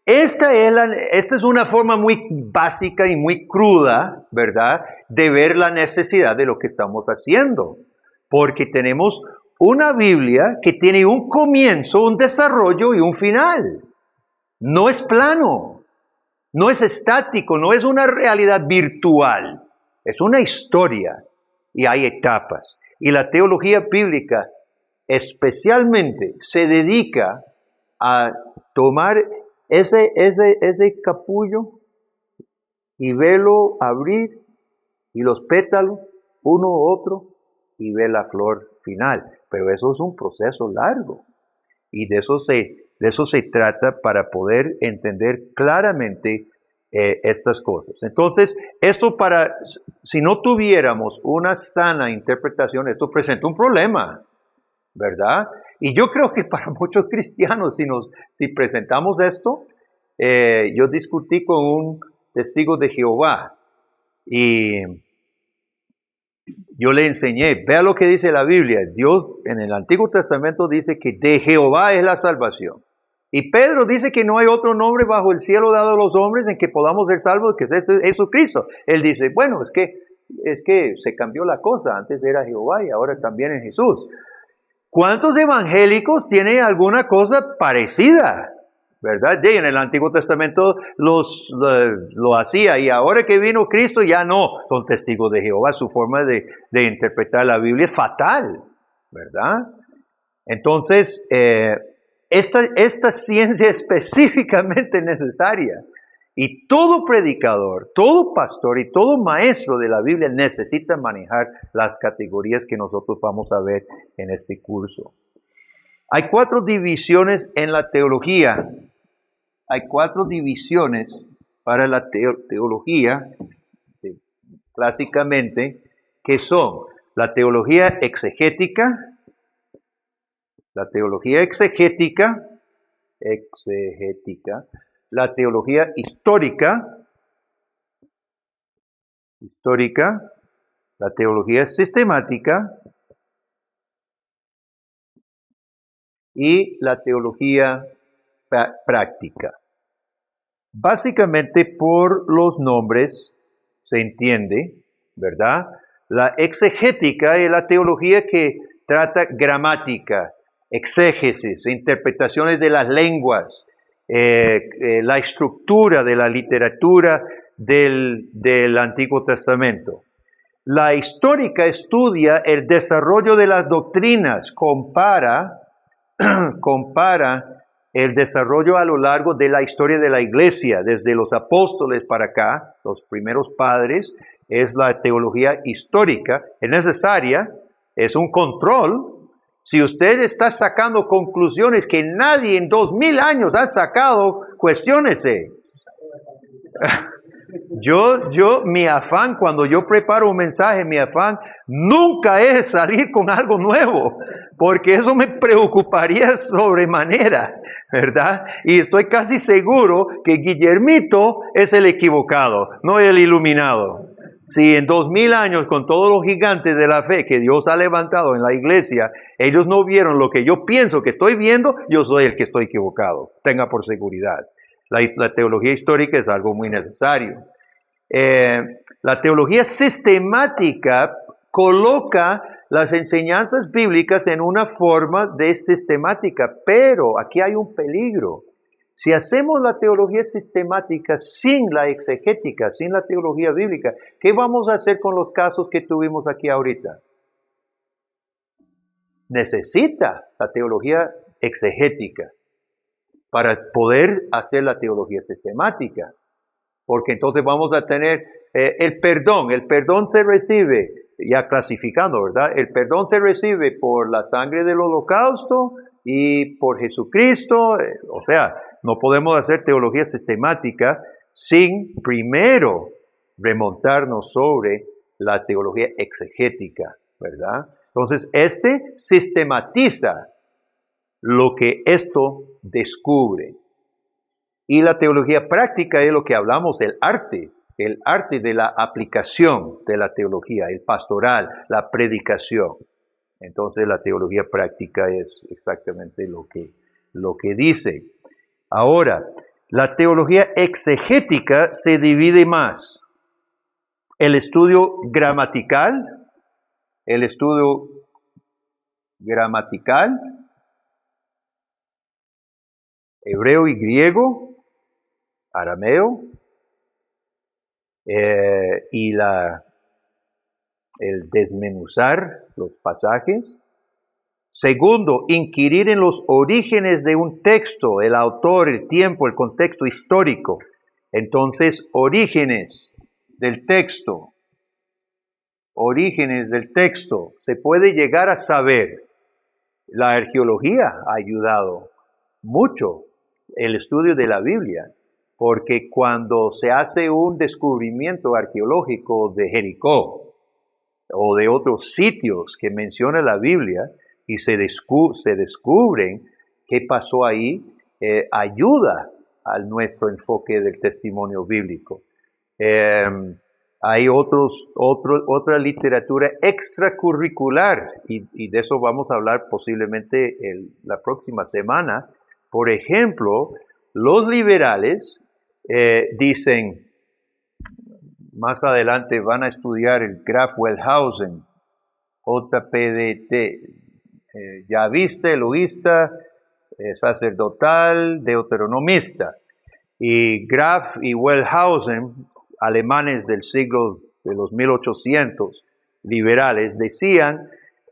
esta es una forma muy básica y muy cruda, ¿verdad?, de ver la necesidad de lo que estamos haciendo. Porque tenemos una Biblia que tiene un comienzo, un desarrollo y un final. No es plano, no es estático, no es una realidad virtual. Es una historia y hay etapas. Y la teología bíblica especialmente se dedica a tomar ese capullo y verlo abrir y los pétalos, uno u otro, y ver la flor final. Pero eso es un proceso largo. Y de eso se trata para poder entender claramente estas cosas. Entonces, si no tuviéramos una sana interpretación, esto presenta un problema, ¿verdad? Y yo creo que para muchos cristianos, si presentamos esto, yo discutí con un testigo de Jehová y yo le enseñé, vea lo que dice la Biblia. Dios en el Antiguo Testamento dice que de Jehová es la salvación. Y Pedro dice que no hay otro nombre bajo el cielo dado a los hombres en que podamos ser salvos que es Jesucristo. Él dice, bueno, es que se cambió la cosa. Antes era Jehová y ahora también es Jesús. ¿Cuántos evangélicos tienen alguna cosa parecida? ¿Verdad? Y en el Antiguo Testamento lo hacía y ahora que vino Cristo ya no son testigos de Jehová. Su forma de interpretar la Biblia es fatal, ¿verdad? Entonces, esta ciencia es específicamente necesaria y todo predicador, todo pastor y todo maestro de la Biblia necesita manejar las categorías que nosotros vamos a ver en este curso. Hay 4 divisiones en la teología. Hay 4 divisiones para la teología, clásicamente, que son la teología exegética, la teología histórica, la teología sistemática y la teología práctica. Básicamente por los nombres se entiende, ¿verdad? La exegética es la teología que trata gramática, exégesis, interpretaciones de las lenguas, la estructura de la literatura del Antiguo Testamento. La histórica estudia el desarrollo de las doctrinas, compara el desarrollo a lo largo de la historia de la iglesia, desde los apóstoles para acá, los primeros padres, es la teología histórica, es necesaria, es un control. Si usted está sacando conclusiones que nadie en 2000 años ha sacado, cuestiónese. Mi afán, cuando yo preparo un mensaje, mi afán nunca es salir con algo nuevo, porque eso me preocuparía sobremanera, ¿verdad? Y estoy casi seguro que Guillermito es el equivocado, no el iluminado. Si en 2000 años, con todos los gigantes de la fe que Dios ha levantado en la iglesia, ellos no vieron lo que yo pienso que estoy viendo, yo soy el que estoy equivocado. Tenga por seguridad. La teología histórica es algo muy necesario. La teología sistemática coloca las enseñanzas bíblicas en una forma de sistemática, pero aquí hay un peligro. Si hacemos la teología sistemática sin la exegética, sin la teología bíblica, ¿qué vamos a hacer con los casos que tuvimos aquí ahorita? Necesita la teología exegética para poder hacer la teología sistemática. Porque entonces vamos a tener el perdón se recibe, ya clasificando, ¿verdad? El perdón se recibe por la sangre del holocausto y por Jesucristo, o sea, no podemos hacer teología sistemática sin primero remontarnos sobre la teología exegética, ¿verdad? Entonces, sistematiza lo que esto descubre. Y la teología práctica es lo que hablamos, el arte de la aplicación de la teología, el pastoral, la predicación. Entonces la teología práctica es exactamente lo que dice. Ahora, la teología exegética se divide más. El estudio gramatical, hebreo y griego, arameo, y el desmenuzar los pasajes. Segundo, inquirir en los orígenes de un texto, el autor, el tiempo, el contexto histórico. Entonces, orígenes del texto. Se puede llegar a saber. La arqueología ha ayudado mucho el estudio de la Biblia, porque cuando se hace un descubrimiento arqueológico de Jericó o de otros sitios que menciona la Biblia y se descubren qué pasó ahí, ayuda a nuestro enfoque del testimonio bíblico. Hay otra literatura extracurricular y de eso vamos a hablar posiblemente la próxima semana. Por ejemplo, los liberales dicen, más adelante van a estudiar el Graf Wellhausen, JPDT, yavista, elohista, sacerdotal, deuteronomista. Y Graf y Wellhausen, alemanes del siglo de los 1800, liberales, decían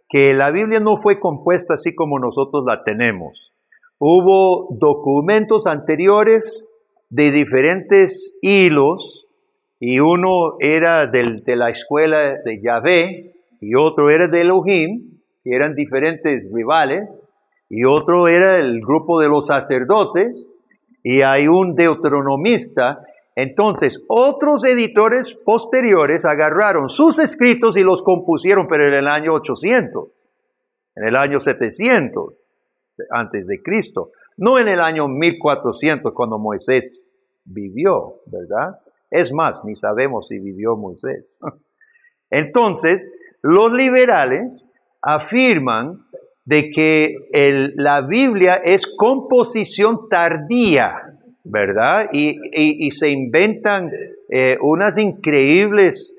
que la Biblia no fue compuesta así como nosotros la tenemos. Hubo documentos anteriores de diferentes hilos, y uno era de la escuela de Yahvé, y otro era de Elohim, que eran diferentes rivales, y otro era el grupo de los sacerdotes, y hay un deuteronomista. Entonces, otros editores posteriores agarraron sus escritos y los compusieron, pero en el año 800, en el año 700, antes de Cristo, no en el año 1400 cuando Moisés vivió, ¿verdad? Es más, ni sabemos si vivió Moisés. Entonces, los liberales afirman de que la Biblia es composición tardía, ¿verdad? Y se inventan unas increíbles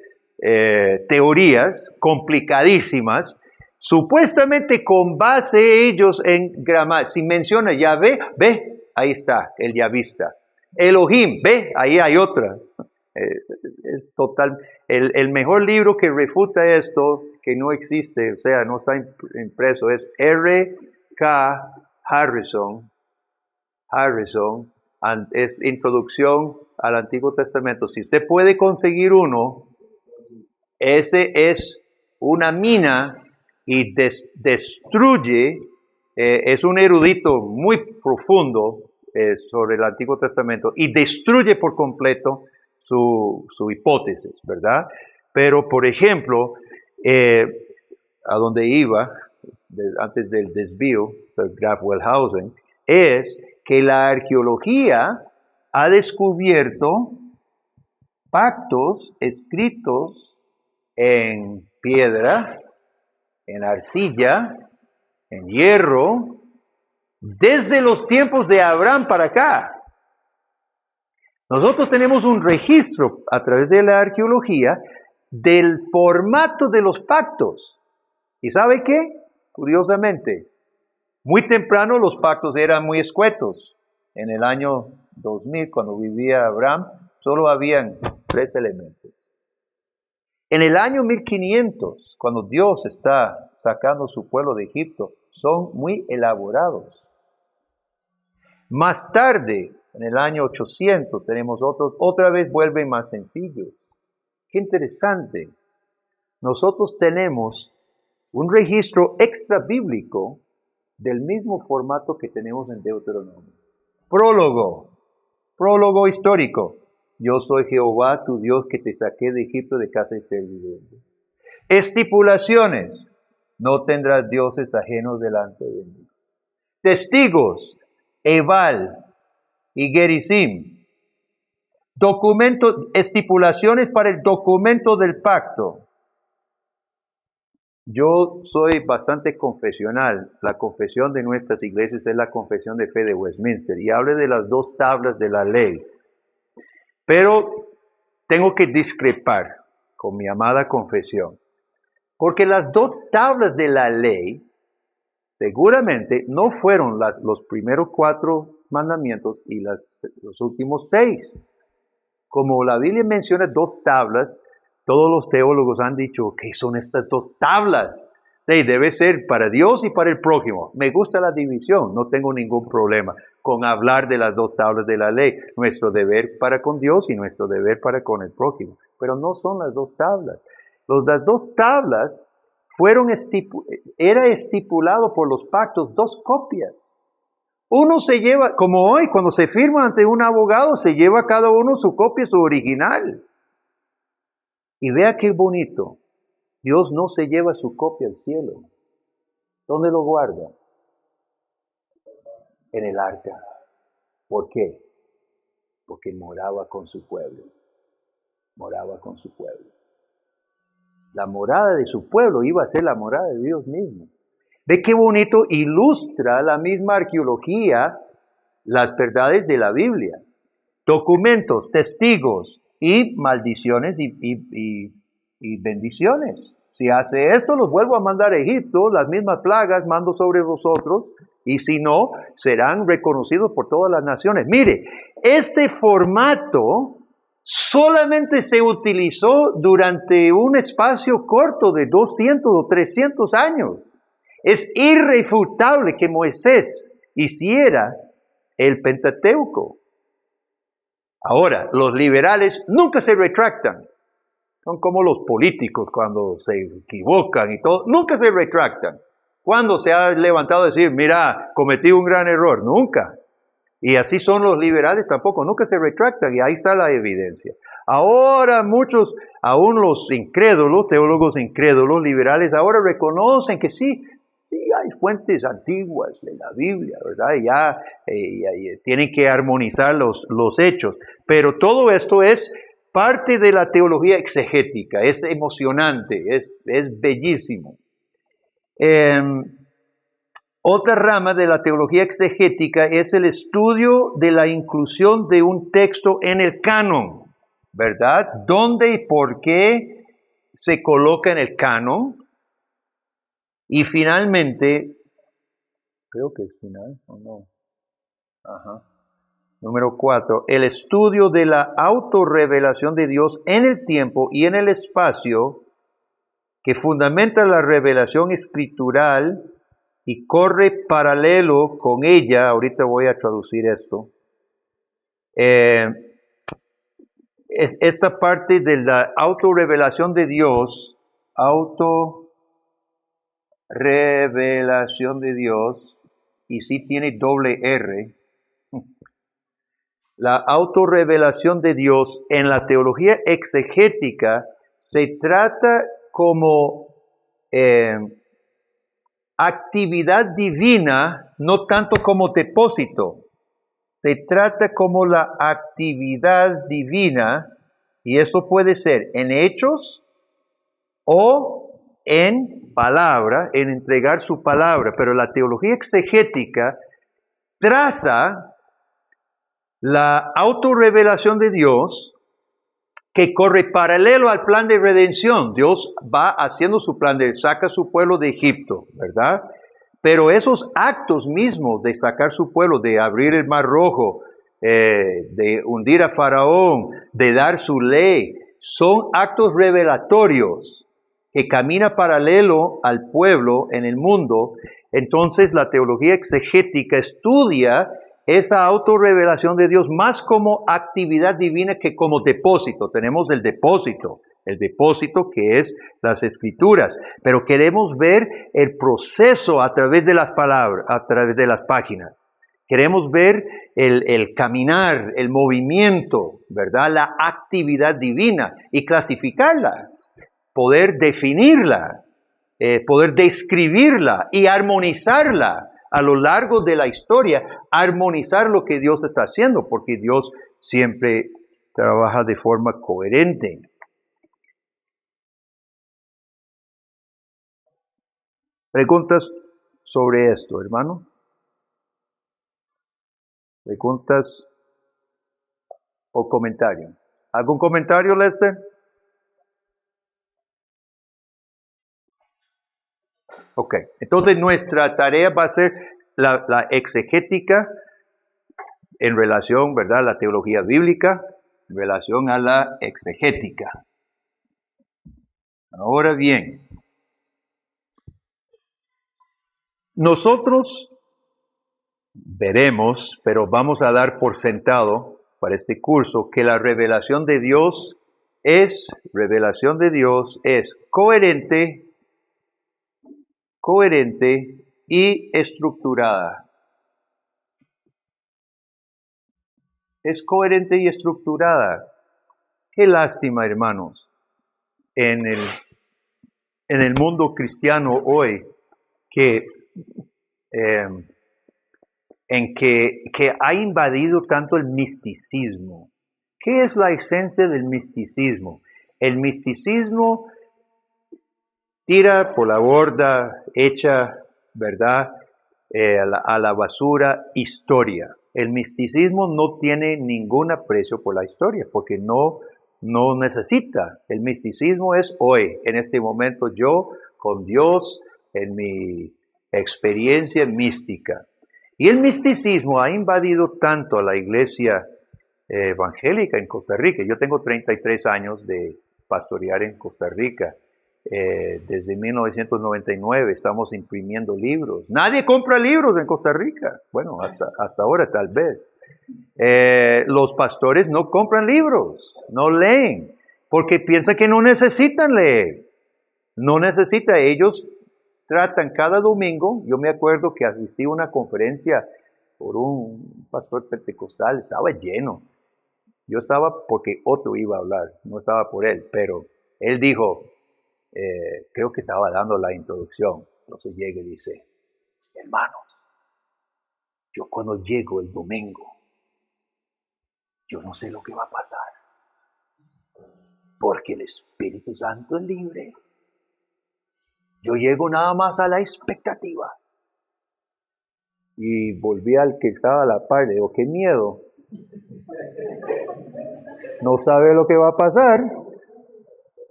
teorías complicadísimas, supuestamente con base ellos en gramática. Si menciona Yahvé, ve, ahí está, el yavista. Elohim, ve, ahí hay otra. Es total. El mejor libro que refuta esto, que no existe, o sea, no está impreso, es R.K. Harrison, es Introducción al Antiguo Testamento. Si usted puede conseguir uno, ese es una mina y destruye, es un erudito muy profundo sobre el Antiguo Testamento y destruye por completo su hipótesis, ¿verdad? Pero, por ejemplo, a donde iba, antes del desvío, del Graf Wellhausen, es que la arqueología ha descubierto pactos escritos en piedra, en arcilla, en hierro, desde los tiempos de Abraham para acá. Nosotros tenemos un registro a través de la arqueología del formato de los pactos. ¿Y sabe qué? Curiosamente, muy temprano los pactos eran muy escuetos. En el año 2000, cuando vivía Abraham, solo habían 3 elementos. En el año 1500, cuando Dios está sacando su pueblo de Egipto, son muy elaborados. Más tarde, en el año 800, tenemos otros, otra vez vuelven más sencillos. Qué interesante. Nosotros tenemos un registro extra bíblico del mismo formato que tenemos en Deuteronomio. Prólogo histórico. Yo soy Jehová, tu Dios, que te saqué de Egipto de casa de servidumbre. Estipulaciones. No tendrás dioses ajenos delante de mí. Testigos. Ebal y Gerizim. Estipulaciones para el documento del pacto. Yo soy bastante confesional. La confesión de nuestras iglesias es la confesión de fe de Westminster y habla de las 2 tablas de la ley. Pero tengo que discrepar con mi amada confesión, porque las 2 tablas de la ley seguramente no fueron los primeros 4 mandamientos y los últimos 6. Como la Biblia menciona 2 tablas, todos los teólogos han dicho, ¿qué son estas 2 tablas? Debe ser para Dios y para el prójimo. Me gusta la división, no tengo ningún problema con hablar de las 2 tablas de la ley. Nuestro deber para con Dios y nuestro deber para con el prójimo. Pero no son las 2 tablas. Las 2 tablas era estipulado por los pactos 2 copias. Uno se lleva, como hoy, cuando se firma ante un abogado, se lleva cada uno su copia, su original. Y vea qué bonito. Dios no se lleva su copia al cielo. ¿Dónde lo guarda? En el arca. ¿Por qué? Porque moraba con su pueblo. Moraba con su pueblo. La morada de su pueblo iba a ser la morada de Dios mismo. Ve qué bonito ilustra la misma arqueología las verdades de la Biblia. Documentos, testigos y maldiciones y bendiciones. Si hace esto, los vuelvo a mandar a Egipto, las mismas plagas mando sobre vosotros, y si no, serán reconocidos por todas las naciones. Mire, este formato solamente se utilizó durante un espacio corto de 200 o 300 años. Es irrefutable que Moisés hiciera el Pentateuco. Ahora, los liberales nunca se retractan. Son como los políticos cuando se equivocan y todo, nunca se retractan. ¿Cuándo se ha levantado a decir, mira, cometí un gran error? Nunca. Y así son los liberales tampoco, nunca se retractan y ahí está la evidencia. Ahora muchos, aún los incrédulos, teólogos incrédulos, liberales, ahora reconocen que sí hay fuentes antiguas de la Biblia, ¿verdad? Y ya tienen que armonizar los hechos. Pero todo esto es parte de la teología exegética, es emocionante, es bellísimo. Otra rama de la teología exegética es el estudio de la inclusión de un texto en el canon, ¿verdad? ¿Dónde y por qué se coloca en el canon? Y finalmente, creo que es final, ¿o no? Número 4, el estudio de la autorrevelación de Dios en el tiempo y en el espacio que fundamenta la revelación escritural y corre paralelo con ella. Ahorita voy a traducir esto. Es esta parte de la autorrevelación de Dios, autorrevelación de Dios, y sí tiene doble R. La autorrevelación de Dios en la teología exegética se trata como actividad divina, no tanto como depósito. Se trata como la actividad divina, y eso puede ser en hechos o en palabra, en entregar su palabra. Pero la teología exegética traza la autorrevelación de Dios que corre paralelo al plan de redención. Dios va haciendo su plan de saca a su pueblo de Egipto, ¿verdad? Pero esos actos mismos de sacar su pueblo, de abrir el mar rojo, de hundir a Faraón, de dar su ley, son actos revelatorios que camina paralelo al pueblo en el mundo. Entonces la teología exegética estudia esa autorrevelación de Dios más como actividad divina que como depósito. Tenemos el depósito que es las Escrituras, pero queremos ver el proceso a través de las palabras, a través de las páginas. Queremos ver el caminar, el movimiento, ¿verdad? La actividad divina y clasificarla, poder definirla, poder describirla y armonizarla a lo largo de la historia, armonizar lo que Dios está haciendo, porque Dios siempre trabaja de forma coherente. ¿Preguntas sobre esto, hermano? ¿Preguntas o comentarios? ¿Algún comentario, Lester? Ok, entonces nuestra tarea va a ser la exegética en relación, ¿verdad?, la teología bíblica, en relación a la exegética. Ahora bien, nosotros veremos, pero vamos a dar por sentado para este curso, que la revelación de Dios es coherente y estructurada. Es coherente y estructurada. Qué lástima, hermanos, en el mundo cristiano hoy, que ha invadido tanto el misticismo. ¿Qué es la esencia del misticismo? El misticismo tira por la borda, echa, ¿verdad?, a la basura historia. El misticismo no tiene ningún aprecio por la historia, porque no necesita. El misticismo es hoy, en este momento, yo con Dios, en mi experiencia mística. Y el misticismo ha invadido tanto a la iglesia evangélica en Costa Rica. Yo tengo 33 años de pastorear en Costa Rica. Desde 1999 estamos imprimiendo libros. Nadie compra libros en Costa Rica. Bueno, hasta ahora tal vez. Los pastores no compran libros, no leen, porque piensan que no necesitan leer. No necesita, ellos tratan cada domingo. Yo me acuerdo que asistí a una conferencia por un pastor pentecostal, estaba lleno. Yo estaba porque otro iba a hablar, no estaba por él, pero él dijo, creo que estaba dando la introducción. Entonces llega y dice, hermanos, yo cuando llego el domingo, yo no sé lo que va a pasar, porque el Espíritu Santo es libre. Yo llego nada más a la expectativa. Y volví al que estaba a la par, le digo, qué miedo. No sabe lo que va a pasar.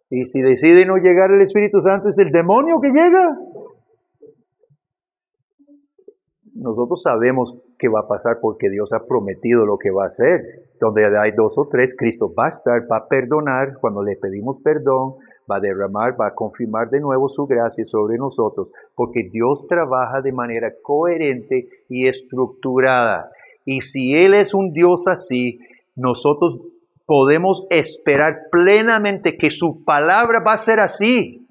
Y si decide no llegar el Espíritu Santo, ¿es el demonio que llega? Nosotros sabemos qué va a pasar porque Dios ha prometido lo que va a hacer. Donde hay 2 o 3, Cristo va a estar, va a perdonar. Cuando le pedimos perdón, va a derramar, va a confirmar de nuevo su gracia sobre nosotros. Porque Dios trabaja de manera coherente y estructurada. Y si Él es un Dios así, nosotros podemos esperar plenamente que su palabra va a ser así.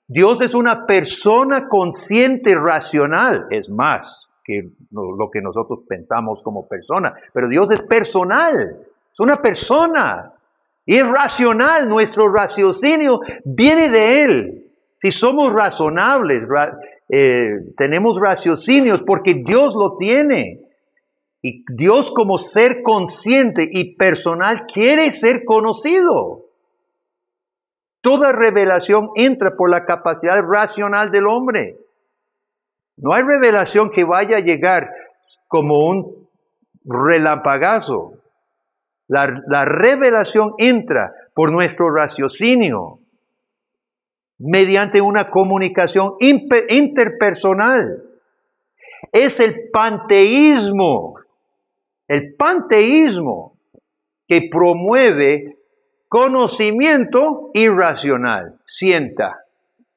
Dios es una persona consciente, racional. Es más que lo que nosotros pensamos como persona. Pero Dios es personal. Es una persona. Y es racional. Nuestro raciocinio viene de Él. Si somos razonables, tenemos raciocinios porque Dios lo tiene. Y Dios como ser consciente y personal quiere ser conocido. Toda revelación entra por la capacidad racional del hombre. No hay revelación que vaya a llegar como un relampagazo. La revelación entra por nuestro raciocinio, mediante una comunicación interpersonal. Es el panteísmo que promueve conocimiento irracional. Sienta.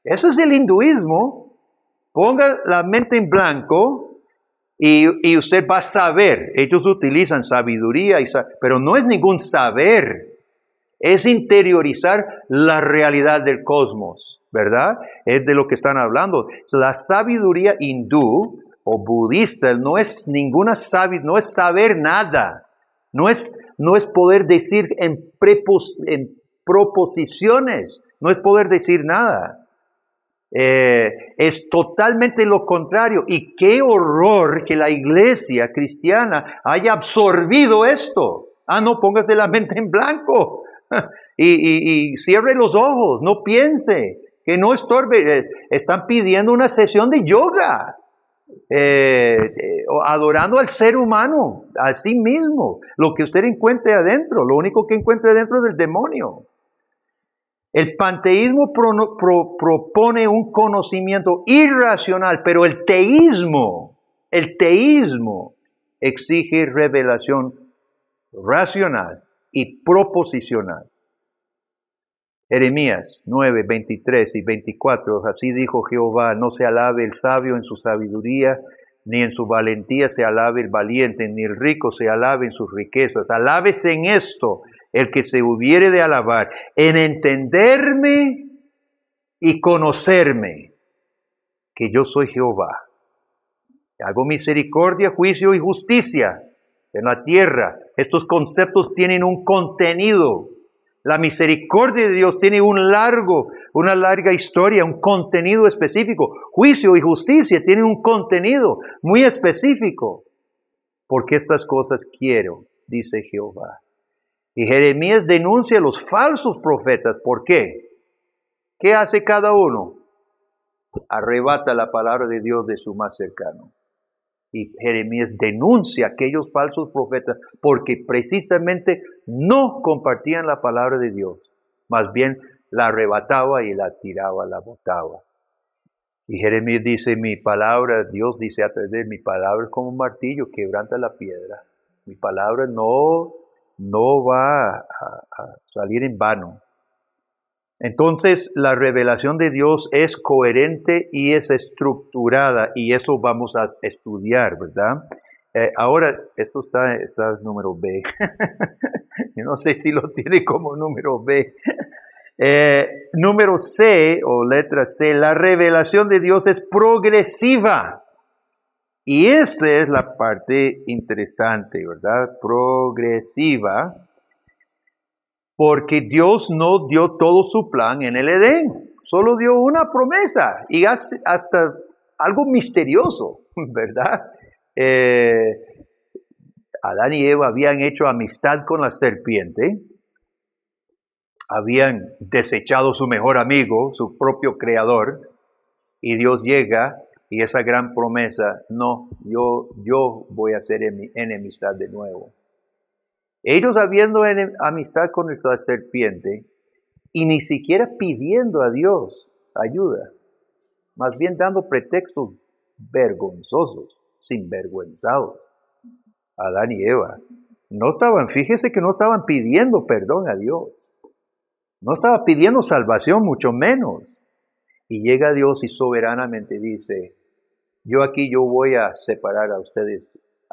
Ese es el hinduismo. Ponga la mente en blanco y usted va a saber. Ellos utilizan sabiduría, pero no es ningún saber. Es interiorizar la realidad del cosmos, ¿verdad? Es de lo que están hablando. La sabiduría hindú o budista no es ninguna sabiduría, no es saber nada. No es poder decir en proposiciones, no es poder decir nada. Es totalmente lo contrario. Y qué horror que la iglesia cristiana haya absorbido esto. No, póngase la mente en blanco y cierre los ojos, no piense, que no estorbe. Están pidiendo una sesión de yoga, adorando al ser humano, a sí mismo. Lo que usted encuentre adentro, lo único que encuentre adentro es el demonio. El panteísmo propone un conocimiento irracional, pero el teísmo exige revelación racional y proposicional. Jeremías 9, 23 y 24, así dijo Jehová: no se alabe el sabio en su sabiduría, ni en su valentía se alabe el valiente, ni el rico se alabe en sus riquezas. Alábese en esto el que se hubiere de alabar, en entenderme y conocerme, que yo soy Jehová. Hago misericordia, juicio y justicia en la tierra. Estos conceptos tienen un contenido. La misericordia de Dios tiene una larga historia, un contenido específico. Juicio y justicia tienen un contenido muy específico. Porque estas cosas quiero, dice Jehová. Y Jeremías denuncia a los falsos profetas. ¿Por qué? ¿Qué hace cada uno? Arrebata la palabra de Dios de su más cercano. Y Jeremías denuncia a aquellos falsos profetas porque precisamente no compartían la palabra de Dios. Más bien la arrebataba y la tiraba, la botaba. Y Jeremías dice: mi palabra, Dios dice a través de mi palabra, es como un martillo, quebranta la piedra. Mi palabra no va a salir en vano. Entonces, la revelación de Dios es coherente y es estructurada, y eso vamos a estudiar, ¿verdad? Ahora, esto está número B. Yo no sé si lo tiene como número B. Número C, o letra C, la revelación de Dios es progresiva. Y esta es la parte interesante, ¿verdad? Progresiva. Porque Dios no dio todo su plan en el Edén. Solo dio una promesa. Y hasta algo misterioso, ¿verdad? Adán y Eva habían hecho amistad con la serpiente. Habían desechado su mejor amigo, su propio creador. Y Dios llega y esa gran promesa: no, yo voy a hacer enemistad de nuevo. Ellos habiendo amistad con la serpiente y ni siquiera pidiendo a Dios ayuda, más bien dando pretextos vergonzosos, sinvergüenzados. Adán y Eva fíjese que no estaban pidiendo perdón a Dios, no estaban pidiendo salvación, mucho menos. Y llega Dios y soberanamente dice: yo voy a separar a ustedes,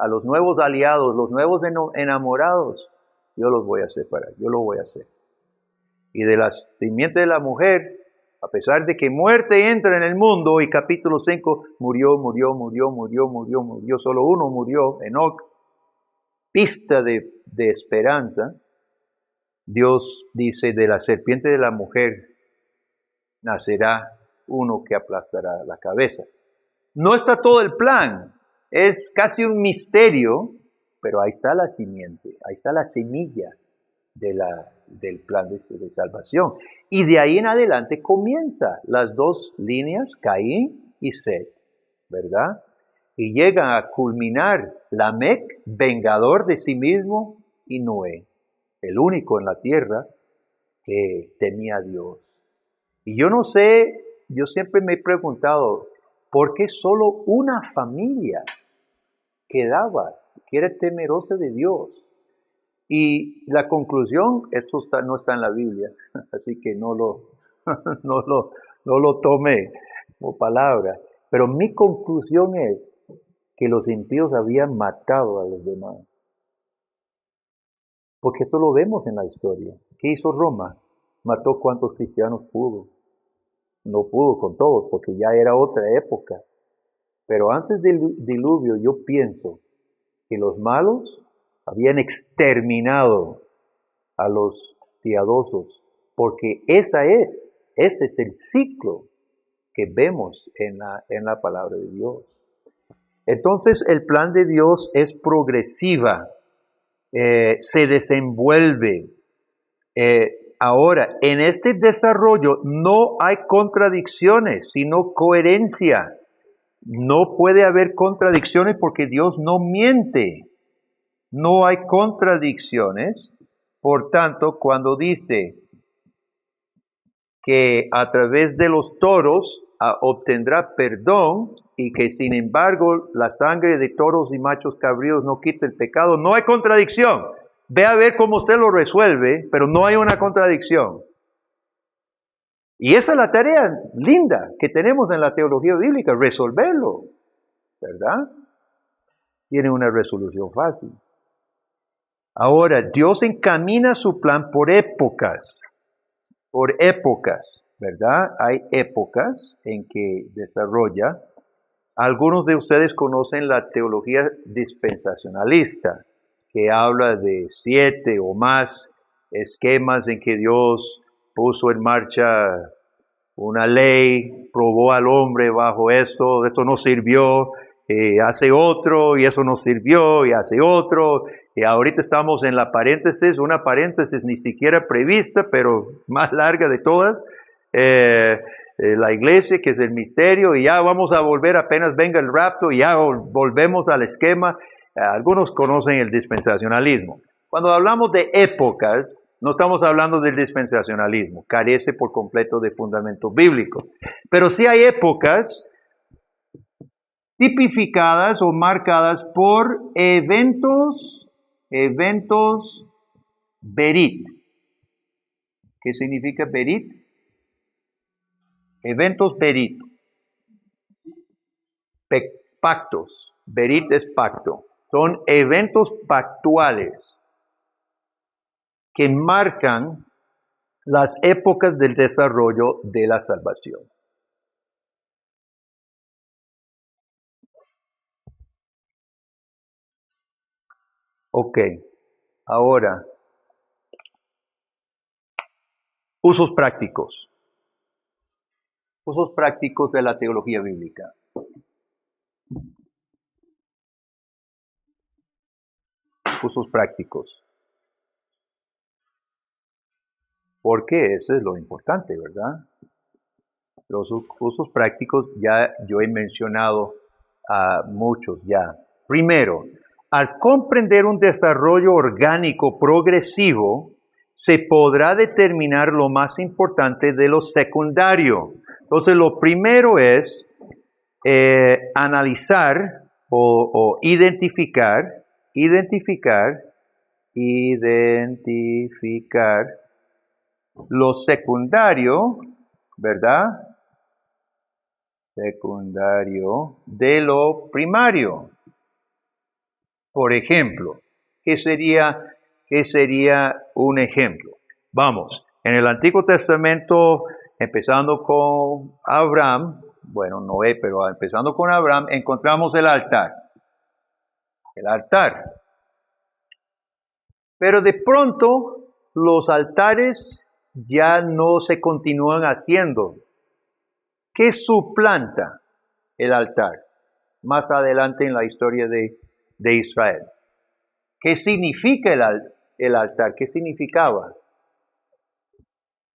a los nuevos aliados, los nuevos enamorados, yo los voy a separar, yo lo voy a hacer. Y de la simiente de la mujer, a pesar de que muerte entra en el mundo, y capítulo 5, murió, solo uno murió, Enoc, pista de esperanza. Dios dice: de la serpiente de la mujer nacerá uno que aplastará la cabeza. No está todo el plan, es casi un misterio, pero ahí está la simiente, ahí está la semilla del plan de salvación. Y de ahí en adelante comienza las dos líneas, Caín y Set, ¿verdad? Y llegan a culminar Lamec, vengador de sí mismo, y Noé, el único en la tierra que temía a Dios. Y yo no sé, yo siempre me he preguntado, ¿por qué solo una familia quedaba que era temerosa de Dios? Y la conclusión, esto no está en la Biblia, así que no lo tome como palabra, pero mi conclusión es que los impíos habían matado a los demás. Porque esto lo vemos en la historia. ¿Qué hizo Roma? Mató cuantos cristianos pudo. No pudo con todos, porque ya era otra época. Pero antes del diluvio yo pienso que los malos habían exterminado a los piadosos, porque ese es el ciclo que vemos en la palabra de Dios. Entonces el plan de Dios es progresiva, se desenvuelve. Ahora, en este desarrollo no hay contradicciones, sino coherencia. No puede haber contradicciones porque Dios no miente. No hay contradicciones. Por tanto, cuando dice que a través de los toros obtendrá perdón y que sin embargo la sangre de toros y machos cabríos no quita el pecado, no hay contradicción. Ve a ver cómo usted lo resuelve, pero no hay una contradicción. Y esa es la tarea linda que tenemos en la teología bíblica, resolverlo, ¿verdad? Tiene una resolución fácil. Ahora, Dios encamina su plan por épocas, ¿verdad? Hay épocas en que desarrolla. Algunos de ustedes conocen la teología dispensacionalista, que habla de 7 o más esquemas en que Dios puso en marcha una ley, probó al hombre bajo esto no sirvió, hace otro, y eso no sirvió, y hace otro, y ahorita estamos en la paréntesis, una paréntesis ni siquiera prevista, pero más larga de todas, la iglesia, que es el misterio, y ya vamos a volver apenas venga el rapto, y ya volvemos al esquema. Algunos conocen el dispensacionalismo. Cuando hablamos de épocas, no estamos hablando del dispensacionalismo, carece por completo de fundamento bíblico. Pero sí hay épocas tipificadas o marcadas por eventos berit. ¿Qué significa berit? Eventos berit. Pactos. Berit es pacto. Son eventos pactuales que marcan las épocas del desarrollo de la salvación. Ok, ahora, usos prácticos. Usos prácticos de la teología bíblica. Usos prácticos. Porque eso es lo importante, ¿verdad? Los usos prácticos ya yo he mencionado a muchos ya. Primero, al comprender un desarrollo orgánico progresivo, se podrá determinar lo más importante de lo secundario. Entonces, lo primero es analizar o identificar lo secundario, ¿verdad? Secundario de lo primario. Por ejemplo, ¿qué sería un ejemplo? Vamos, en el Antiguo Testamento, empezando con Abraham, bueno, Noé, pero empezando con Abraham, encontramos el altar. El altar. Pero de pronto, los altares ya no se continúan haciendo. ¿Qué suplanta? el altar, más adelante en la historia de Israel. ¿Qué significa el altar? ¿Qué significaba?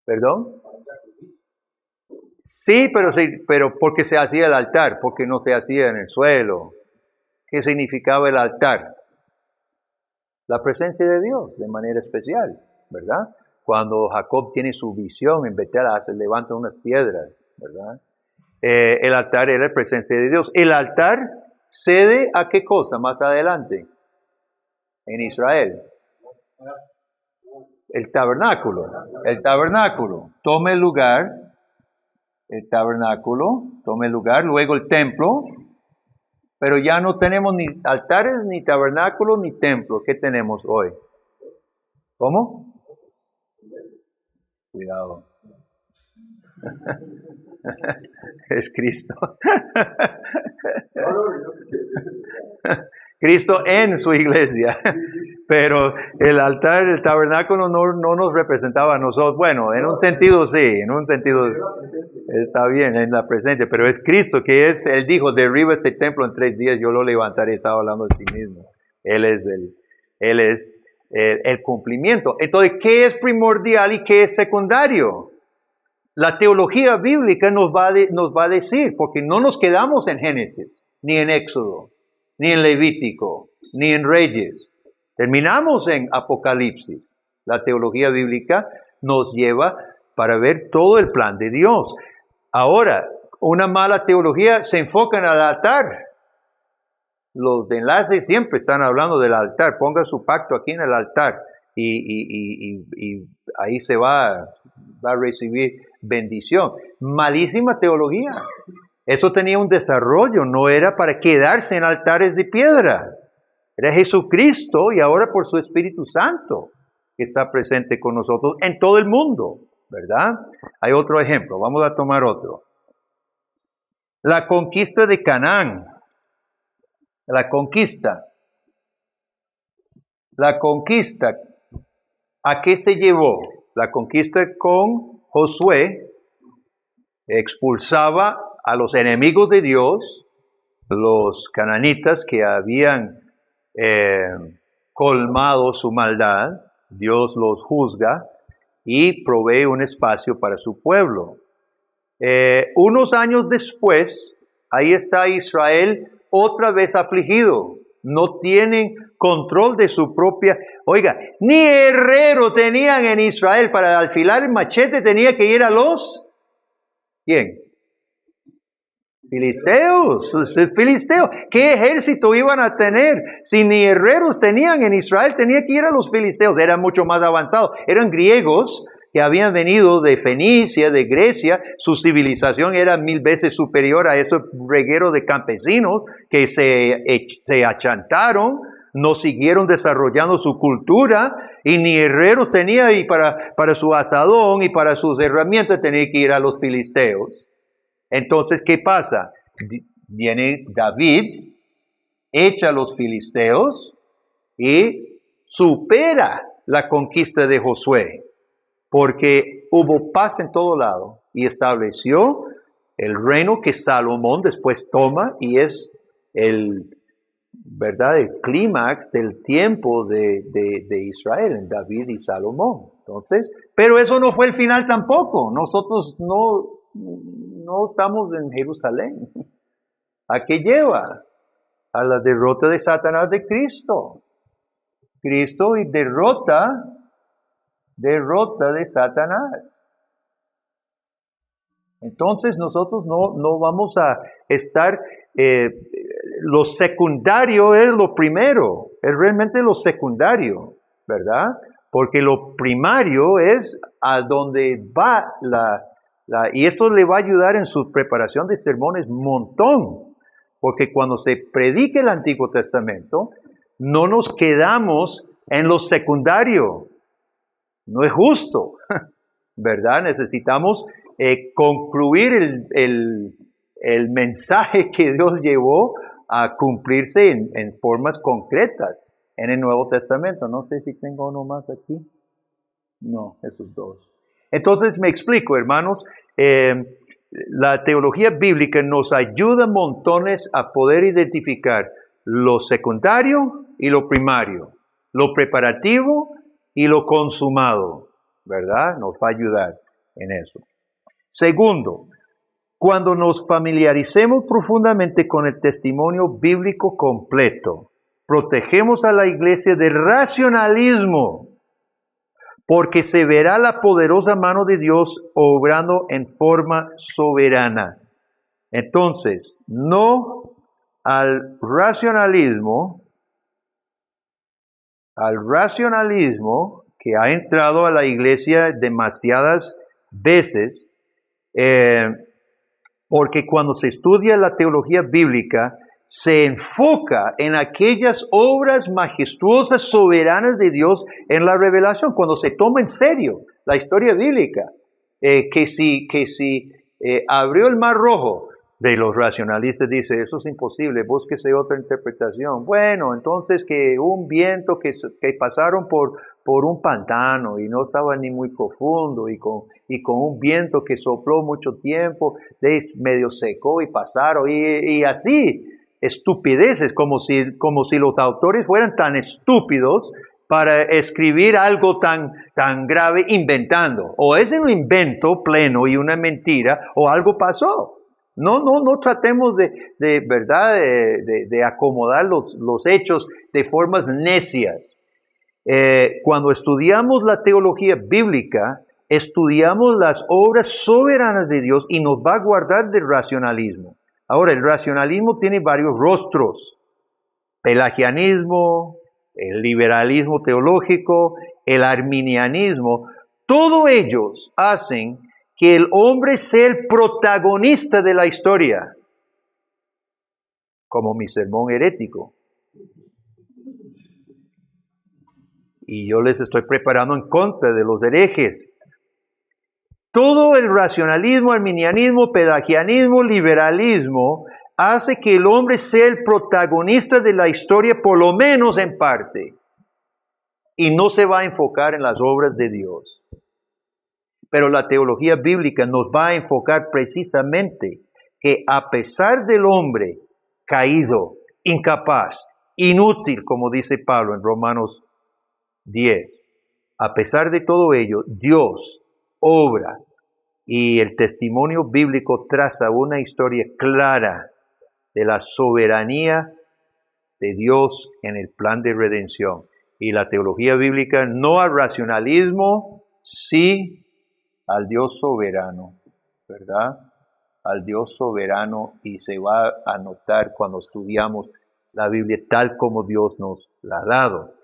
¿Perdón? Sí, pero ¿por qué se hacía el altar? Porque no se hacía en el suelo. ¿Qué significaba el altar? La presencia de Dios de manera especial, ¿verdad? Cuando Jacob tiene su visión en Betel, se levantan unas piedras, ¿verdad? El altar era la presencia de Dios. El altar cede a qué cosa más adelante en Israel. El tabernáculo. El tabernáculo toma el lugar. El tabernáculo toma el lugar. Luego el templo. Pero ya no tenemos ni altares, ni tabernáculo, ni templo. ¿Qué tenemos hoy? ¿Cómo? Cuidado. Es Cristo. Cristo en su iglesia. Pero el altar, el tabernáculo no nos representaba a nosotros. Bueno, en un sentido sí, en un sentido está bien, en la presencia. Pero es Cristo que es, Él dijo, derriba este templo en 3 días, yo lo levantaré. Estaba hablando de sí mismo. Él es el cumplimiento. Entonces, ¿qué es primordial y qué es secundario? La teología bíblica nos va a decir, porque no nos quedamos en Génesis, ni en Éxodo, ni en Levítico, ni en Reyes. Terminamos en Apocalipsis. La teología bíblica nos lleva para ver todo el plan de Dios. Ahora, una mala teología se enfoca en el altar. Los de enlace siempre están hablando del altar. Ponga su pacto aquí en el altar y ahí se va a recibir bendición. Malísima teología. Eso tenía un desarrollo, no era para quedarse en altares de piedra. Era Jesucristo y ahora por su Espíritu Santo que está presente con nosotros en todo el mundo, ¿verdad? Hay otro ejemplo, vamos a tomar otro. La conquista de Canaán. La conquista, ¿a qué se llevó? La conquista con Josué expulsaba a los enemigos de Dios, los cananitas que habían colmado su maldad. Dios los juzga y provee un espacio para su pueblo. Unos años después, ahí está Israel otra vez afligido. No tienen control de su propia... Oiga, ni herrero tenían en Israel para afilar el machete, tenía que ir a los... ¿Quién? Filisteos. ¿Qué ejército iban a tener? Si ni herreros tenían en Israel, tenía que ir a los filisteos. Eran mucho más avanzados. Eran griegos que habían venido de Fenicia, de Grecia. Su civilización era 1000 veces superior a estos regueros de campesinos que se achantaron, no siguieron desarrollando su cultura, y ni herreros tenía, y para su asadón y para sus herramientas tenía que ir a los filisteos. Entonces, ¿qué pasa? Viene David, echa a los filisteos y supera la conquista de Josué, porque hubo paz en todo lado y estableció el reino que Salomón después toma y es el clímax del tiempo de Israel, en David y Salomón. Entonces, pero eso no fue el final tampoco. Nosotros no estamos en Jerusalén. ¿A qué lleva? A la derrota de Satanás de Cristo. Cristo y derrota de Satanás. Entonces nosotros no vamos a estar, lo secundario es lo primero, es realmente lo secundario, ¿verdad? Porque lo primario es a donde va y esto le va a ayudar en su preparación de sermones un montón, porque cuando se predica el Antiguo Testamento, no nos quedamos en lo secundario. No es justo, ¿verdad? Necesitamos concluir el mensaje que Dios llevó a cumplirse en formas concretas en el Nuevo Testamento. No sé si tengo uno más aquí. No, esos dos. Entonces me explico, hermanos. la teología bíblica nos ayuda montones a poder identificar lo secundario y lo primario, lo preparativo y lo consumado, ¿verdad? Nos va a ayudar en eso. Segundo, cuando nos familiaricemos profundamente con el testimonio bíblico completo, protegemos a la iglesia del racionalismo, porque se verá la poderosa mano de Dios obrando en forma soberana. Entonces, no al racionalismo que ha entrado a la iglesia demasiadas veces, porque cuando se estudia la teología bíblica, se enfoca en aquellas obras majestuosas, soberanas de Dios en la revelación, cuando se toma en serio la historia bíblica, que si abrió el mar rojo, de los racionalistas dice, eso es imposible, búsquese otra interpretación. Bueno, entonces que un viento que pasaron por un pantano y no estaba ni muy profundo y con un viento que sopló mucho tiempo, medio secó y pasaron y así, estupideces, como si los autores fueran tan estúpidos para escribir algo tan grave inventando. O es un invento pleno y una mentira, o algo pasó. No tratemos de verdad, de acomodar los hechos de formas necias. Cuando estudiamos la teología bíblica, estudiamos las obras soberanas de Dios y nos va a guardar del racionalismo. Ahora, el racionalismo tiene varios rostros: pelagianismo, el liberalismo teológico, el arminianismo. Todos ellos hacen que el hombre sea el protagonista de la historia, como mi sermón herético. Y yo les estoy preparando en contra de los herejes. Todo el racionalismo, arminianismo, pelagianismo, liberalismo, hace que el hombre sea el protagonista de la historia, por lo menos en parte, y no se va a enfocar en las obras de Dios. Pero la teología bíblica nos va a enfocar precisamente que a pesar del hombre caído, incapaz, inútil, como dice Pablo en Romanos 10, a pesar de todo ello, Dios obra y el testimonio bíblico traza una historia clara de la soberanía de Dios en el plan de redención. Y la teología bíblica no al racionalismo, sí al Dios soberano, ¿verdad? Al Dios soberano, y se va a notar cuando estudiamos la Biblia tal como Dios nos la ha dado.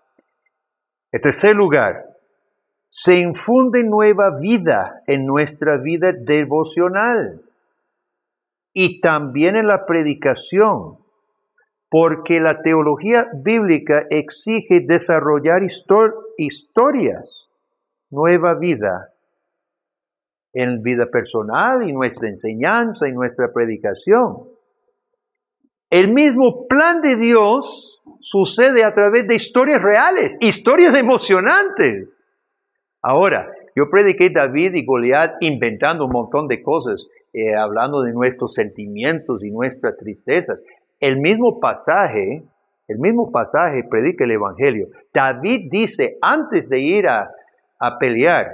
En tercer lugar, se infunde nueva vida en nuestra vida devocional y también en la predicación, porque la teología bíblica exige desarrollar historias, nueva vida en vida personal y nuestra enseñanza y nuestra predicación. El mismo plan de Dios sucede a través de historias reales, historias emocionantes. Ahora, yo prediqué David y Goliat inventando un montón de cosas, hablando de nuestros sentimientos y nuestras tristezas. El mismo pasaje predica el Evangelio. David dice, antes de ir a pelear,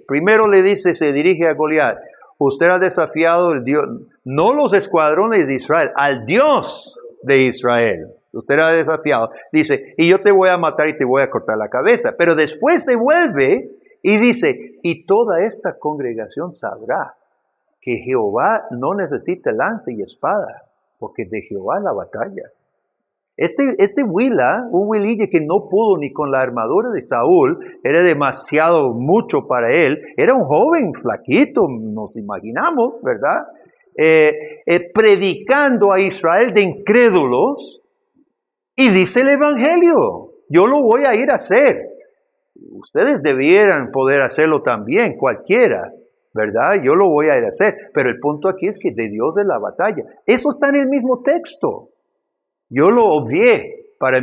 primero se dirige a Goliat: usted ha desafiado el Dios, no los escuadrones de Israel, al Dios de Israel. Usted ha desafiado. Dice, y yo te voy a matar y te voy a cortar la cabeza. Pero después se vuelve y dice, y toda esta congregación sabrá que Jehová no necesita lanza y espada, porque de Jehová es la batalla. Este Huililla que no pudo ni con la armadura de Saúl, era demasiado mucho para él, era un joven flaquito, nos imaginamos, ¿verdad? Predicando a Israel de incrédulos, y dice el Evangelio, yo lo voy a ir a hacer. Ustedes debieran poder hacerlo también, cualquiera, ¿verdad? Yo lo voy a ir a hacer, pero el punto aquí es que de Dios es la batalla. Eso está en el mismo texto. Yo lo obvié para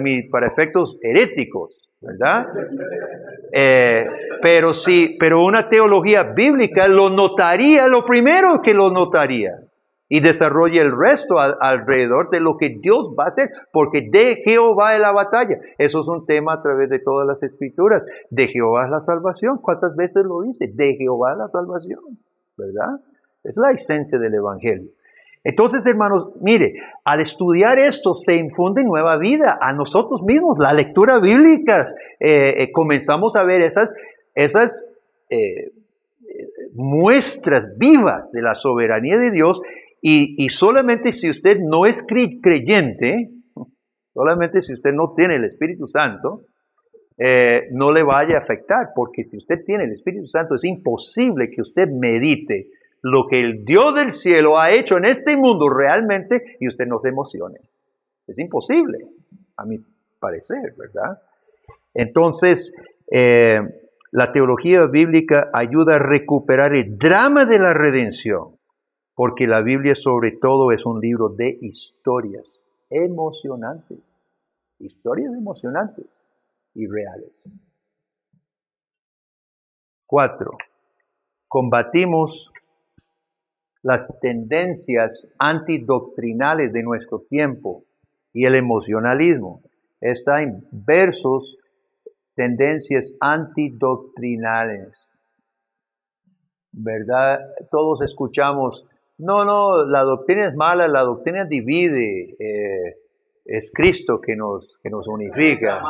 efectos heréticos, ¿verdad? Pero una teología bíblica lo notaría, lo primero que lo notaría, y desarrolla el resto alrededor de lo que Dios va a hacer, porque de Jehová es la batalla. Eso es un tema a través de todas las escrituras. De Jehová es la salvación. ¿Cuántas veces lo dice? De Jehová es la salvación, ¿verdad? Es la esencia del Evangelio. Entonces, hermanos, mire, al estudiar esto se infunde nueva vida a nosotros mismos. La lectura bíblica, comenzamos a ver esas muestras vivas de la soberanía de Dios, y solamente si usted no es creyente, solamente si usted no tiene el Espíritu Santo, no le vaya a afectar, porque si usted tiene el Espíritu Santo es imposible que usted medite lo que el Dios del cielo ha hecho en este mundo realmente y usted no se emocione. Es imposible, a mi parecer, ¿verdad? Entonces, la teología bíblica ayuda a recuperar el drama de la redención, porque la Biblia sobre todo es un libro de historias emocionantes y reales. 4. Combatimos las tendencias antidoctrinales de nuestro tiempo y el emocionalismo. Está en versos, tendencias antidoctrinales. ¿Verdad? Todos escuchamos, no, la doctrina es mala, la doctrina divide, es Cristo que nos unifica.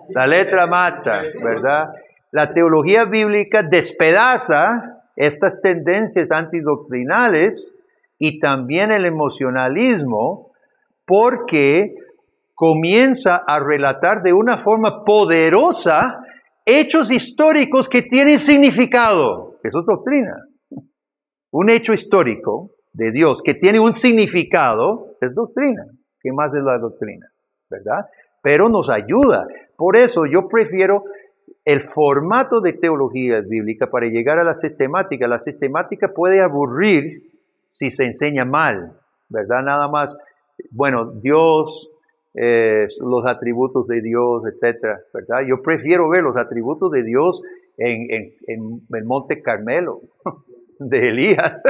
La letra mata, ¿verdad? La teología bíblica despedaza estas tendencias antidoctrinales y también el emocionalismo, porque comienza a relatar de una forma poderosa hechos históricos que tienen significado. Eso es doctrina. Un hecho histórico de Dios que tiene un significado es doctrina. ¿Qué más es la doctrina? ¿Verdad? Pero nos ayuda. Por eso yo prefiero el formato de teología bíblica para llegar a la sistemática. La sistemática puede aburrir si se enseña mal, ¿verdad? Nada más, bueno, Dios, los atributos de Dios, etcétera, ¿verdad? Yo prefiero ver los atributos de Dios en el Monte Carmelo, de Elías,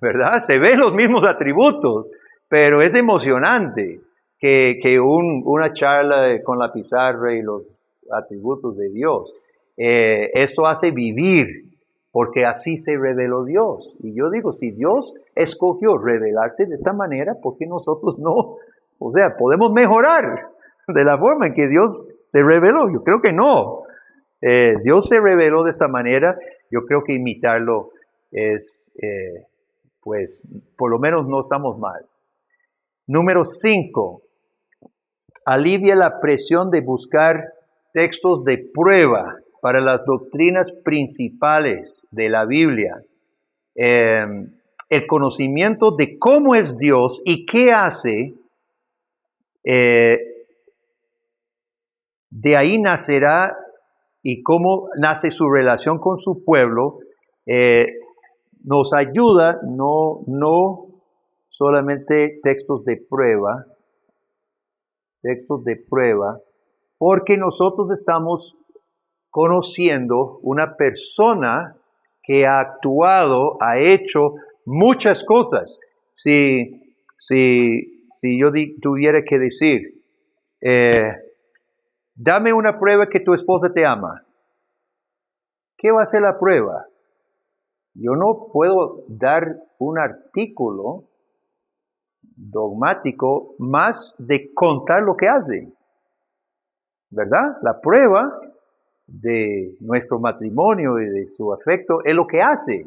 ¿verdad? Se ven los mismos atributos, pero es emocionante que una charla con la pizarra y los atributos de Dios. Esto hace vivir, porque así se reveló Dios. Y yo digo, si Dios escogió revelarse de esta manera, ¿por qué nosotros no? O sea, ¿podemos mejorar de la forma en que Dios se reveló? Yo creo que no. Dios se reveló de esta manera. Yo creo que imitarlo es, pues, por lo menos no estamos mal. Número 5. Alivia la presión de buscar textos de prueba para las doctrinas principales de la Biblia. El conocimiento de cómo es Dios y qué hace, de ahí nacerá, y cómo nace su relación con su pueblo, nos ayuda, no solamente textos de prueba, porque nosotros estamos conociendo una persona que ha actuado, ha hecho muchas cosas. Si yo tuviera que decir, dame una prueba que tu esposa te ama, ¿qué va a ser la prueba? Yo no puedo dar un artículo dogmático más de contar lo que hace, ¿verdad? La prueba de nuestro matrimonio y de su afecto es lo que hace.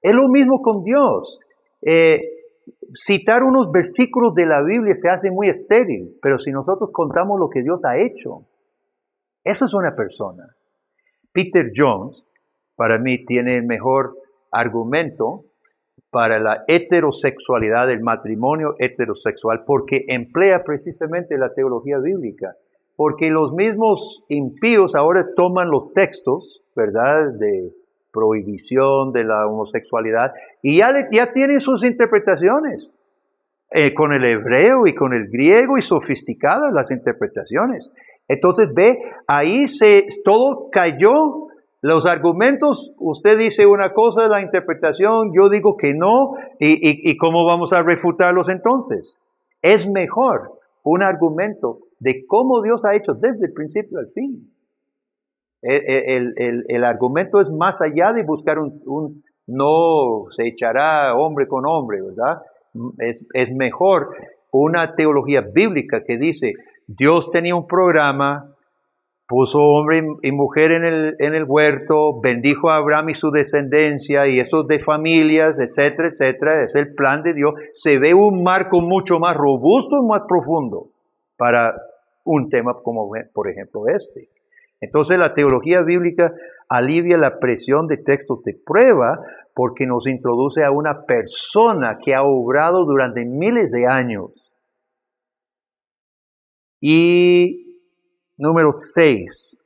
Es lo mismo con Dios. Citar unos versículos de la Biblia se hace muy estéril, pero si nosotros contamos lo que Dios ha hecho, eso es una persona. Peter Jones, para mí, tiene el mejor argumento para la heterosexualidad, el matrimonio heterosexual, porque emplea precisamente la teología bíblica. Porque los mismos impíos ahora toman los textos, ¿verdad?, de prohibición de la homosexualidad, y ya tienen sus interpretaciones, con el hebreo y con el griego, y sofisticadas las interpretaciones. Entonces ve, ahí todo cayó, los argumentos, usted dice una cosa, la interpretación, yo digo que no, y ¿cómo vamos a refutarlos entonces? Es mejor un argumento de cómo Dios ha hecho desde el principio al fin. El argumento es más allá de buscar no se echará hombre con hombre, ¿verdad? Es mejor una teología bíblica que dice, Dios tenía un programa, puso hombre y mujer en el huerto, bendijo a Abraham y su descendencia, y eso de familias, etcétera, etcétera, es el plan de Dios. Se ve un marco mucho más robusto y más profundo para un tema como, por ejemplo, este. Entonces la teología bíblica alivia la presión de textos de prueba porque nos introduce a una persona que ha obrado durante miles de años. Y número 6,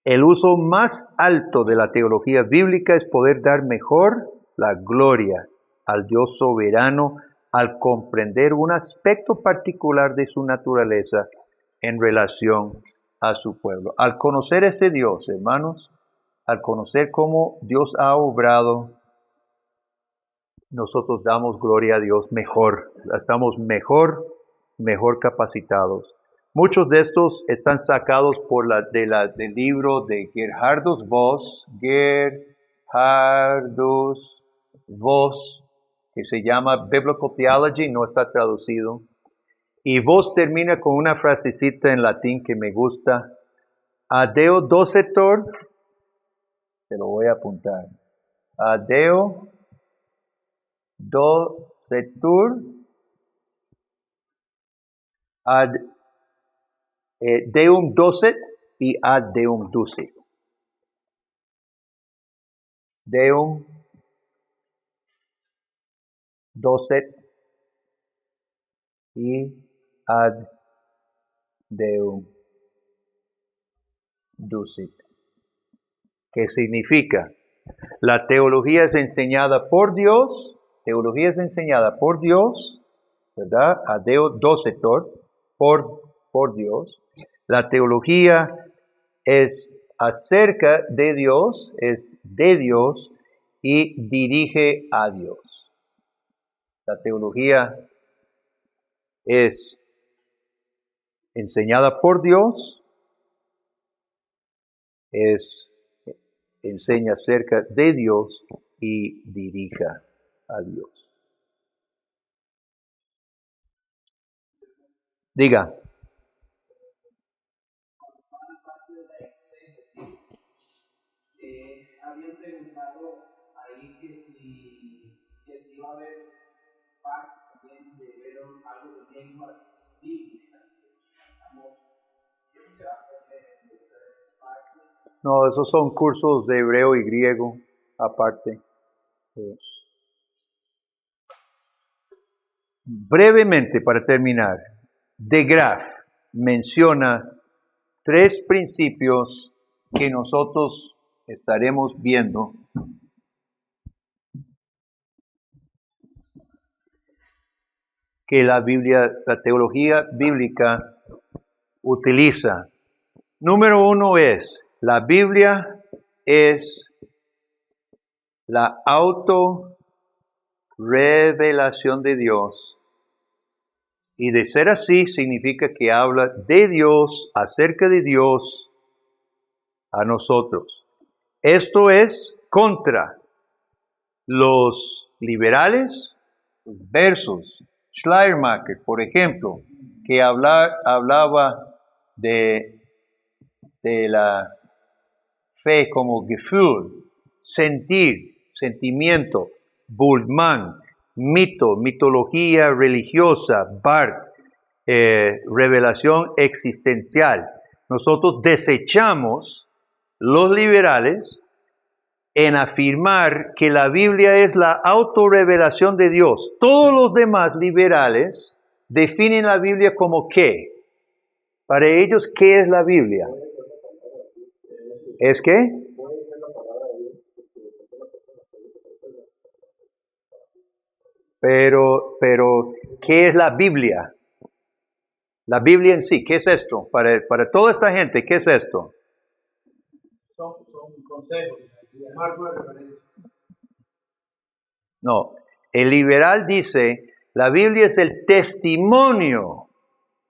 el uso más alto de la teología bíblica es poder dar mejor la gloria al Dios soberano al comprender un aspecto particular de su naturaleza en relación a su pueblo. Al conocer este Dios, hermanos, al conocer cómo Dios ha obrado, nosotros damos gloria a Dios mejor, estamos mejor capacitados. Muchos de estos están sacados del libro de Gerhardus Voss, que se llama Biblical Theology, no está traducido. Y Voss termina con una frasecita en latín que me gusta. Adeo docetur, te lo voy a apuntar. Adeo docetur ad deum docet y ad deum ducit. Deum docet y ad deum ducit. ¿Qué significa? La teología es enseñada por Dios, ¿verdad? Adeo docetur, por Dios. La teología es acerca de Dios, es de Dios y dirige a Dios. La teología es enseñada por Dios, enseña acerca de Dios y dirija a Dios. Diga. Habían preguntado ahí que si iba a haber parte también de ver algo de lenguas bíblicas. ¿Eso se va a hacer en diferentes partes? No, esos son cursos de hebreo y griego aparte. Sí. Brevemente, para terminar, de Graaf menciona 3 principios que nosotros estaremos viendo que la teología bíblica utiliza. Número 1 es, la Biblia es la autorrevelación de Dios. Y de ser así, significa que habla de Dios, acerca de Dios, a nosotros. Esto es contra los liberales versus Schleiermacher, por ejemplo, que hablaba de la fe como Gefühl, sentimiento, Bultmann, mitología religiosa, Barth, revelación existencial. Nosotros desechamos los liberales en afirmar que la Biblia es la autorrevelación de Dios. Todos los demás liberales definen la Biblia como ¿qué? Para ellos, ¿qué es la Biblia? ¿Es qué? Pero, ¿qué es la Biblia? La Biblia en sí, ¿qué es esto? Para toda esta gente, ¿qué es esto? Son consejos, marco de referencia. No, el liberal dice, la Biblia es el testimonio,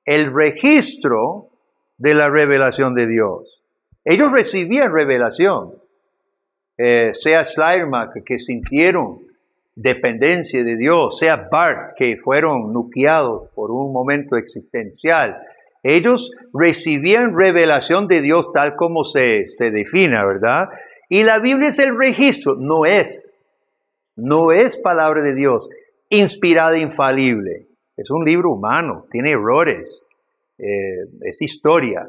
el registro de la revelación de Dios. Ellos recibían revelación, sea Schleiermacher, que sintieron dependencia de Dios, sea Barth, que fueron nucleados por un momento existencial. Ellos recibían revelación de Dios tal como se define, ¿verdad? Y la Biblia es el registro, no es palabra de Dios, inspirada, infalible. Es un libro humano, tiene errores, es historia.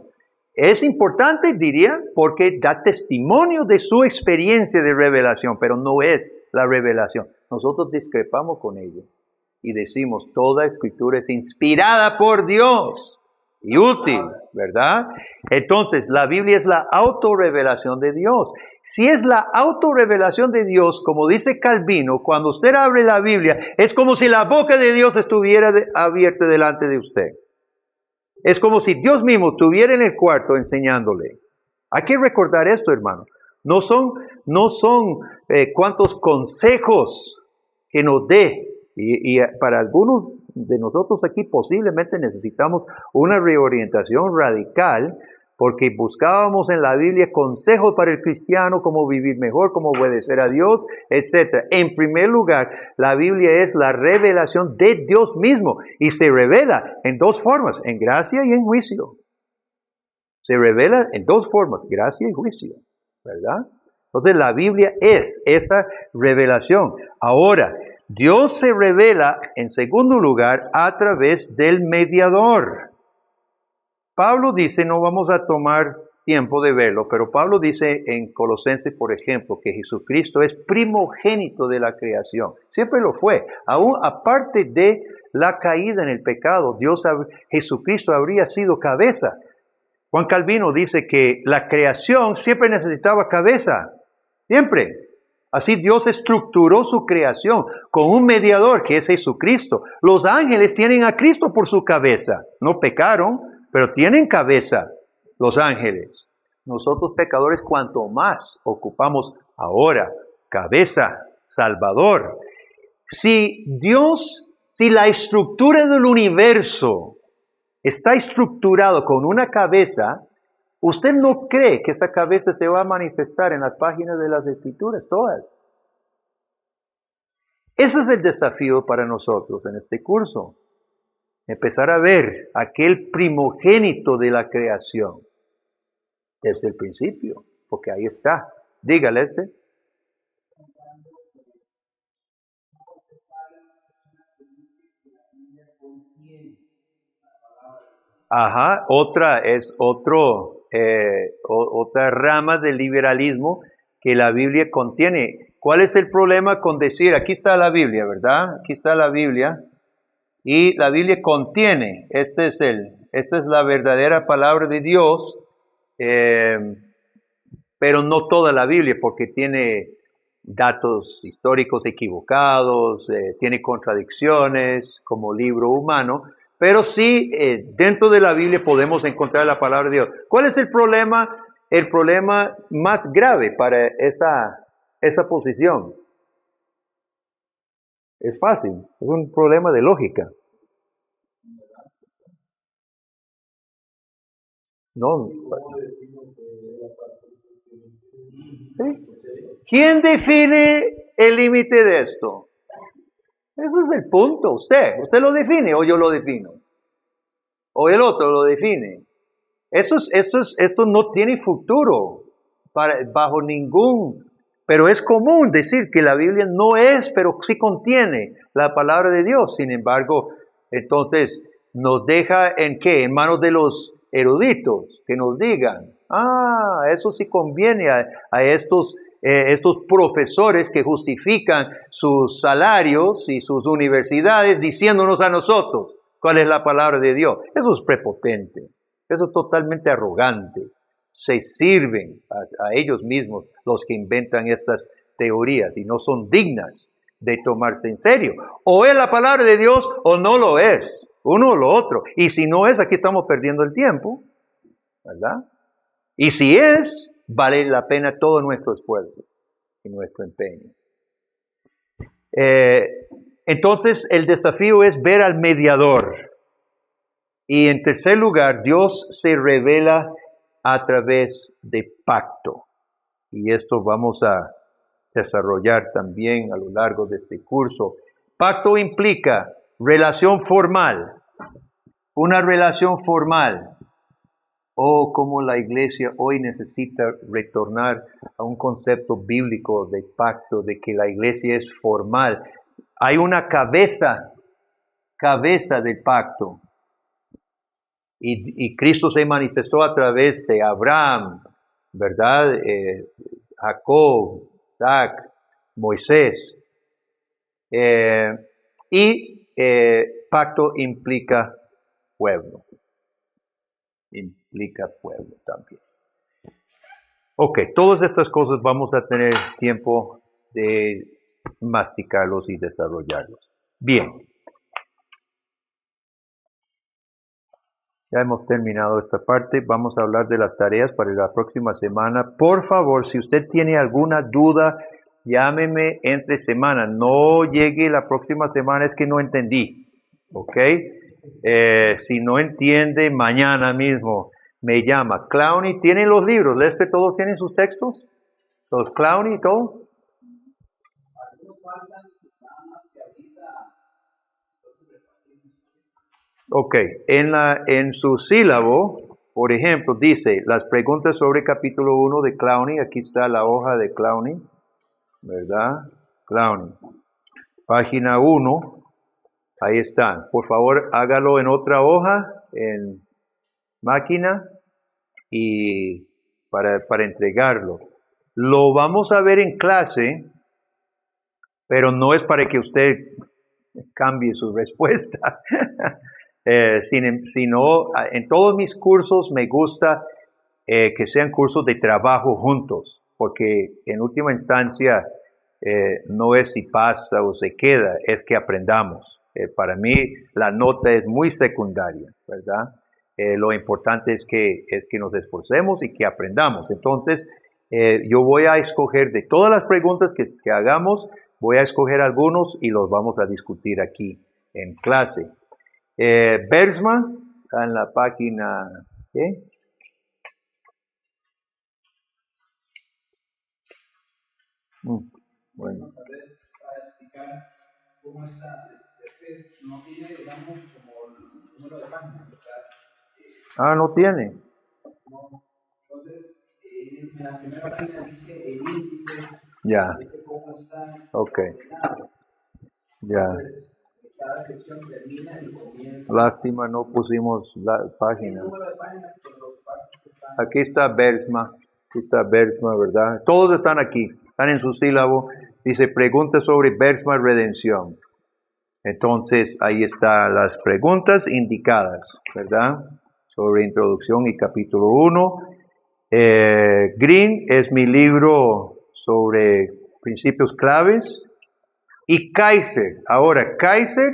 Es importante, diría, porque da testimonio de su experiencia de revelación, pero no es la revelación. Nosotros discrepamos con ello y decimos, toda escritura es inspirada por Dios y útil, ¿verdad? Entonces, la Biblia es la autorrevelación de Dios. Si es la autorrevelación de Dios, como dice Calvino, cuando usted abre la Biblia, es como si la boca de Dios estuviera abierta delante de usted. Es como si Dios mismo estuviera en el cuarto enseñándole. Hay que recordar esto, hermano. No son cuantos consejos que nos dé. Y para algunos de nosotros aquí posiblemente necesitamos una reorientación radical porque buscábamos en la Biblia consejos para el cristiano, cómo vivir mejor, cómo obedecer a Dios, etc. En primer lugar, la Biblia es la revelación de Dios mismo y se revela en dos formas, en gracia y en juicio. Se revela en dos formas, gracia y juicio, ¿verdad? Entonces la Biblia es esa revelación. Ahora, Dios se revela en segundo lugar a través del mediador. Pablo dice, no vamos a tomar tiempo de verlo, pero Pablo dice en Colosenses, por ejemplo, que Jesucristo es primogénito de la creación. Siempre lo fue. Aún aparte de la caída en el pecado, Jesucristo habría sido cabeza. Juan Calvino dice que la creación siempre necesitaba cabeza. Siempre. Así Dios estructuró su creación con un mediador que es Jesucristo. Los ángeles tienen a Cristo por su cabeza. No pecaron, pero tienen cabeza los ángeles. Nosotros pecadores cuanto más ocupamos ahora cabeza, Salvador. Si la estructura del universo está estructurado con una cabeza, ¿usted no cree que esa cabeza se va a manifestar en las páginas de las Escrituras todas? Ese es el desafío para nosotros en este curso. Empezar a ver aquel primogénito de la creación desde el principio, porque ahí está. Dígale Ajá, otra rama del liberalismo que la Biblia contiene. ¿Cuál es el problema con decir, aquí está la Biblia, ¿verdad? Aquí está la Biblia. Y la Biblia contiene, esta es la verdadera palabra de Dios, pero no toda la Biblia, porque tiene datos históricos equivocados, tiene contradicciones como libro humano, pero sí dentro de la Biblia podemos encontrar la palabra de Dios. ¿Cuál es el problema? El problema más grave para esa posición. Es fácil, es un problema de lógica. No. ¿Sí? ¿Quién define el límite de esto? Ese es el punto. Usted lo define o yo lo defino. O el otro lo define. Esto no tiene futuro bajo ningún. Pero es común decir que la Biblia no es, pero sí contiene la palabra de Dios. Sin embargo, entonces nos deja en qué? En manos de los eruditos que nos digan, eso sí conviene a estos profesores que justifican sus salarios y sus universidades diciéndonos a nosotros cuál es la palabra de Dios. Eso es prepotente, eso es totalmente arrogante. Se sirven a ellos mismos los que inventan estas teorías y no son dignas de tomarse en serio. O es la palabra de Dios o no lo es. uno o lo otro. Y si no es, aquí estamos perdiendo el tiempo, ¿verdad? Y si es, vale la pena todo nuestro esfuerzo y nuestro empeño. Entonces, el desafío es ver al mediador. Y en tercer lugar, Dios se revela a través de pacto. Y esto vamos a desarrollar también a lo largo de este curso. Pacto implica relación formal, una relación formal. O como la iglesia hoy necesita retornar a un concepto bíblico de pacto, de que la iglesia es formal. Hay una cabeza del pacto. Y Cristo se manifestó a través de Abraham, ¿verdad? Jacob, Isaac, Moisés. Pacto implica pueblo. Implica pueblo también. Ok, todas estas cosas vamos a tener tiempo de masticarlos y desarrollarlos. Bien. Ya hemos terminado esta parte. Vamos a hablar de las tareas para la próxima semana. Por favor, si usted tiene alguna duda, llámeme entre semana. No llegue la próxima semana, es que no entendí. ¿Ok? Si no entiende, mañana mismo me llama. Clowney, ¿tienen los libros? ¿Les que todos tienen sus textos? ¿Los Clowney y todo? Ok, en su sílabo, por ejemplo, dice las preguntas sobre capítulo 1 de Clowney. Aquí está la hoja de Clowney, ¿verdad? Clowney. Página 1. Ahí están. Por favor, hágalo en otra hoja, en máquina, y para entregarlo. Lo vamos a ver en clase, pero no es para que usted cambie su respuesta, sino en todos mis cursos me gusta que sean cursos de trabajo juntos, porque en última instancia no es si pasa o se queda, es que aprendamos. Para mí la nota es muy secundaria, ¿verdad? Lo importante es que nos esforcemos y que aprendamos. Entonces, yo voy a escoger de todas las preguntas que hagamos, voy a escoger algunos y los vamos a discutir aquí en clase. Bergsma, está en la página, ¿qué? Bueno. ¿Cómo está? No tiene, digamos, como el número de páginas, ¿verdad? No tiene. No. Entonces, en la primera página dice el índice. Ya. Dice cómo está. Ok. Ya. Entonces, cada sección termina y comienza. Lástima, no pusimos la página. El número de páginas, pero los pasos que están. Aquí está Bergsma, ¿verdad? Todos están aquí, están en su sílabo. Dice, preguntas sobre Bergsma Redención. Entonces, ahí están las preguntas indicadas, ¿verdad? Sobre introducción y capítulo 1. Green es mi libro sobre principios claves. Y Kaiser. Ahora, Kaiser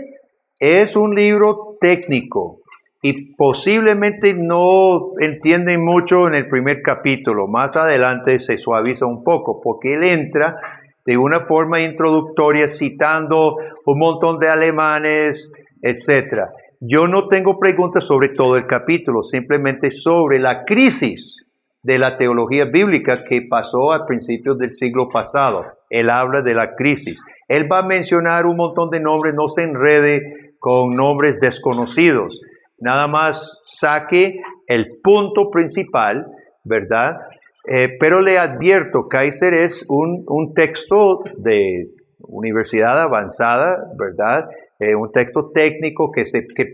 es un libro técnico y posiblemente no entienden mucho en el primer capítulo. Más adelante se suaviza un poco porque él entra de una forma introductoria citando un montón de alemanes, etc. Yo no tengo preguntas sobre todo el capítulo, simplemente sobre la crisis de la teología bíblica que pasó a principios del siglo pasado. Él habla de la crisis. Él va a mencionar un montón de nombres, no se enrede con nombres desconocidos. Nada más saque el punto principal, ¿verdad? Pero le advierto, Kaiser es un texto de universidad avanzada, ¿verdad? Un texto técnico que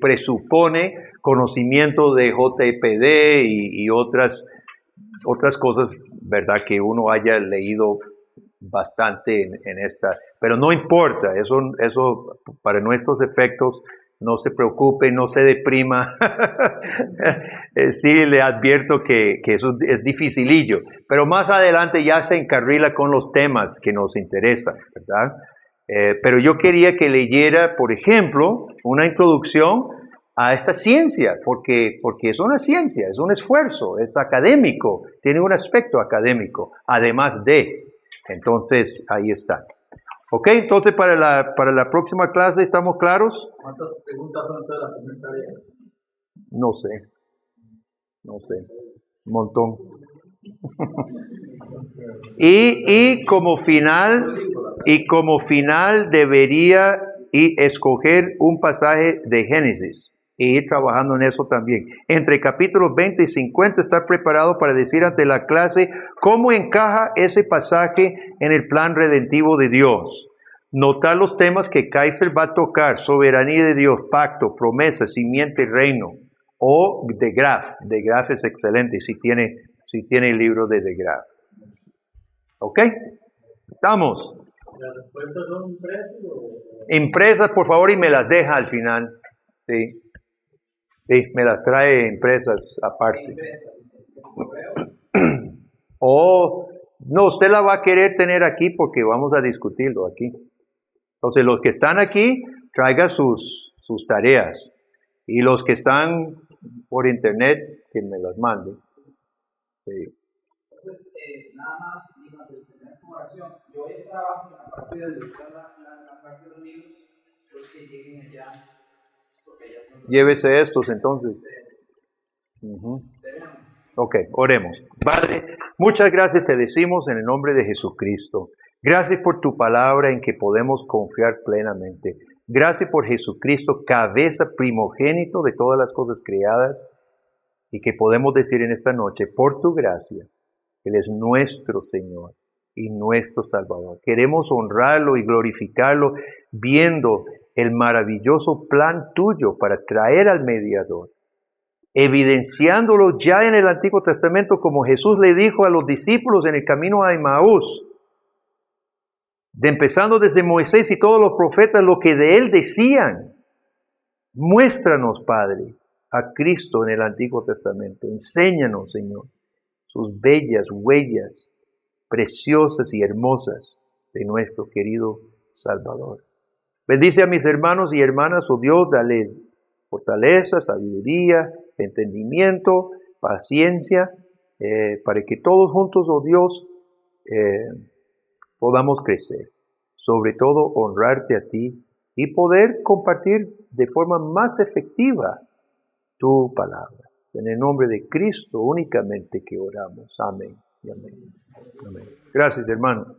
presupone conocimiento de JPD y otras cosas, ¿verdad? Que uno haya leído bastante en esta. Pero no importa, eso para nuestros efectos, no se preocupe, no se deprima. Sí, le advierto que eso es dificilillo, pero más adelante ya se encarrila con los temas que nos interesan, ¿verdad? Pero yo quería que leyera, por ejemplo, una introducción a esta ciencia, porque es una ciencia, es un esfuerzo, es académico, tiene un aspecto académico, además de. Entonces, ahí está. Ok, entonces para la próxima clase, ¿estamos claros? ¿Cuántas preguntas son todas las primera tarea? No sé, un montón. Y como final debería escoger un pasaje de Génesis e ir trabajando en eso también. Entre capítulos 20 y 50 estar preparado para decir ante la clase cómo encaja ese pasaje en el plan redentivo de Dios. Notar los temas que Kaiser va a tocar: soberanía de Dios, pacto, promesa, simiente, reino. O de Graff. De Graff es excelente si tiene el libro de Graff. ¿Ok? ¿Estamos? ¿Las respuestas son impresas o...? Impresas, por favor, y me las deja al final. Sí. Sí, me las trae impresas aparte. O, no, usted la va a querer tener aquí porque vamos a discutirlo aquí. Entonces, los que están aquí, traigan sus tareas. Y los que están por internet, que me las manden. Sí. Entonces, nada más, y para terminar con oración, yo hoy trabajo en la parte de donde está la parte de los libros, los que lleguen allá, porque allá son los... Llévese estos entonces. Ok, oremos. Padre, muchas gracias te decimos en el nombre de Jesucristo. Gracias por tu palabra en que podemos confiar plenamente. Gracias por Jesucristo, cabeza primogénito de todas las cosas creadas, y que podemos decir en esta noche, por tu gracia, Él es nuestro Señor y nuestro Salvador. Queremos honrarlo y glorificarlo viendo el maravilloso plan tuyo para traer al mediador, evidenciándolo ya en el Antiguo Testamento, como Jesús le dijo a los discípulos en el camino a Emaús, empezando desde Moisés y todos los profetas, lo que de él decían. Muéstranos, Padre, a Cristo en el Antiguo Testamento. Enséñanos, Señor, sus bellas huellas, preciosas y hermosas, de nuestro querido Salvador. Bendice a mis hermanos y hermanas, oh Dios, dale fortaleza, sabiduría, entendimiento, paciencia, para que todos juntos, oh Dios, podamos crecer, sobre todo honrarte a ti y poder compartir de forma más efectiva tu palabra. En el nombre de Cristo únicamente que oramos. Amén y amén. Amén. Gracias, hermano.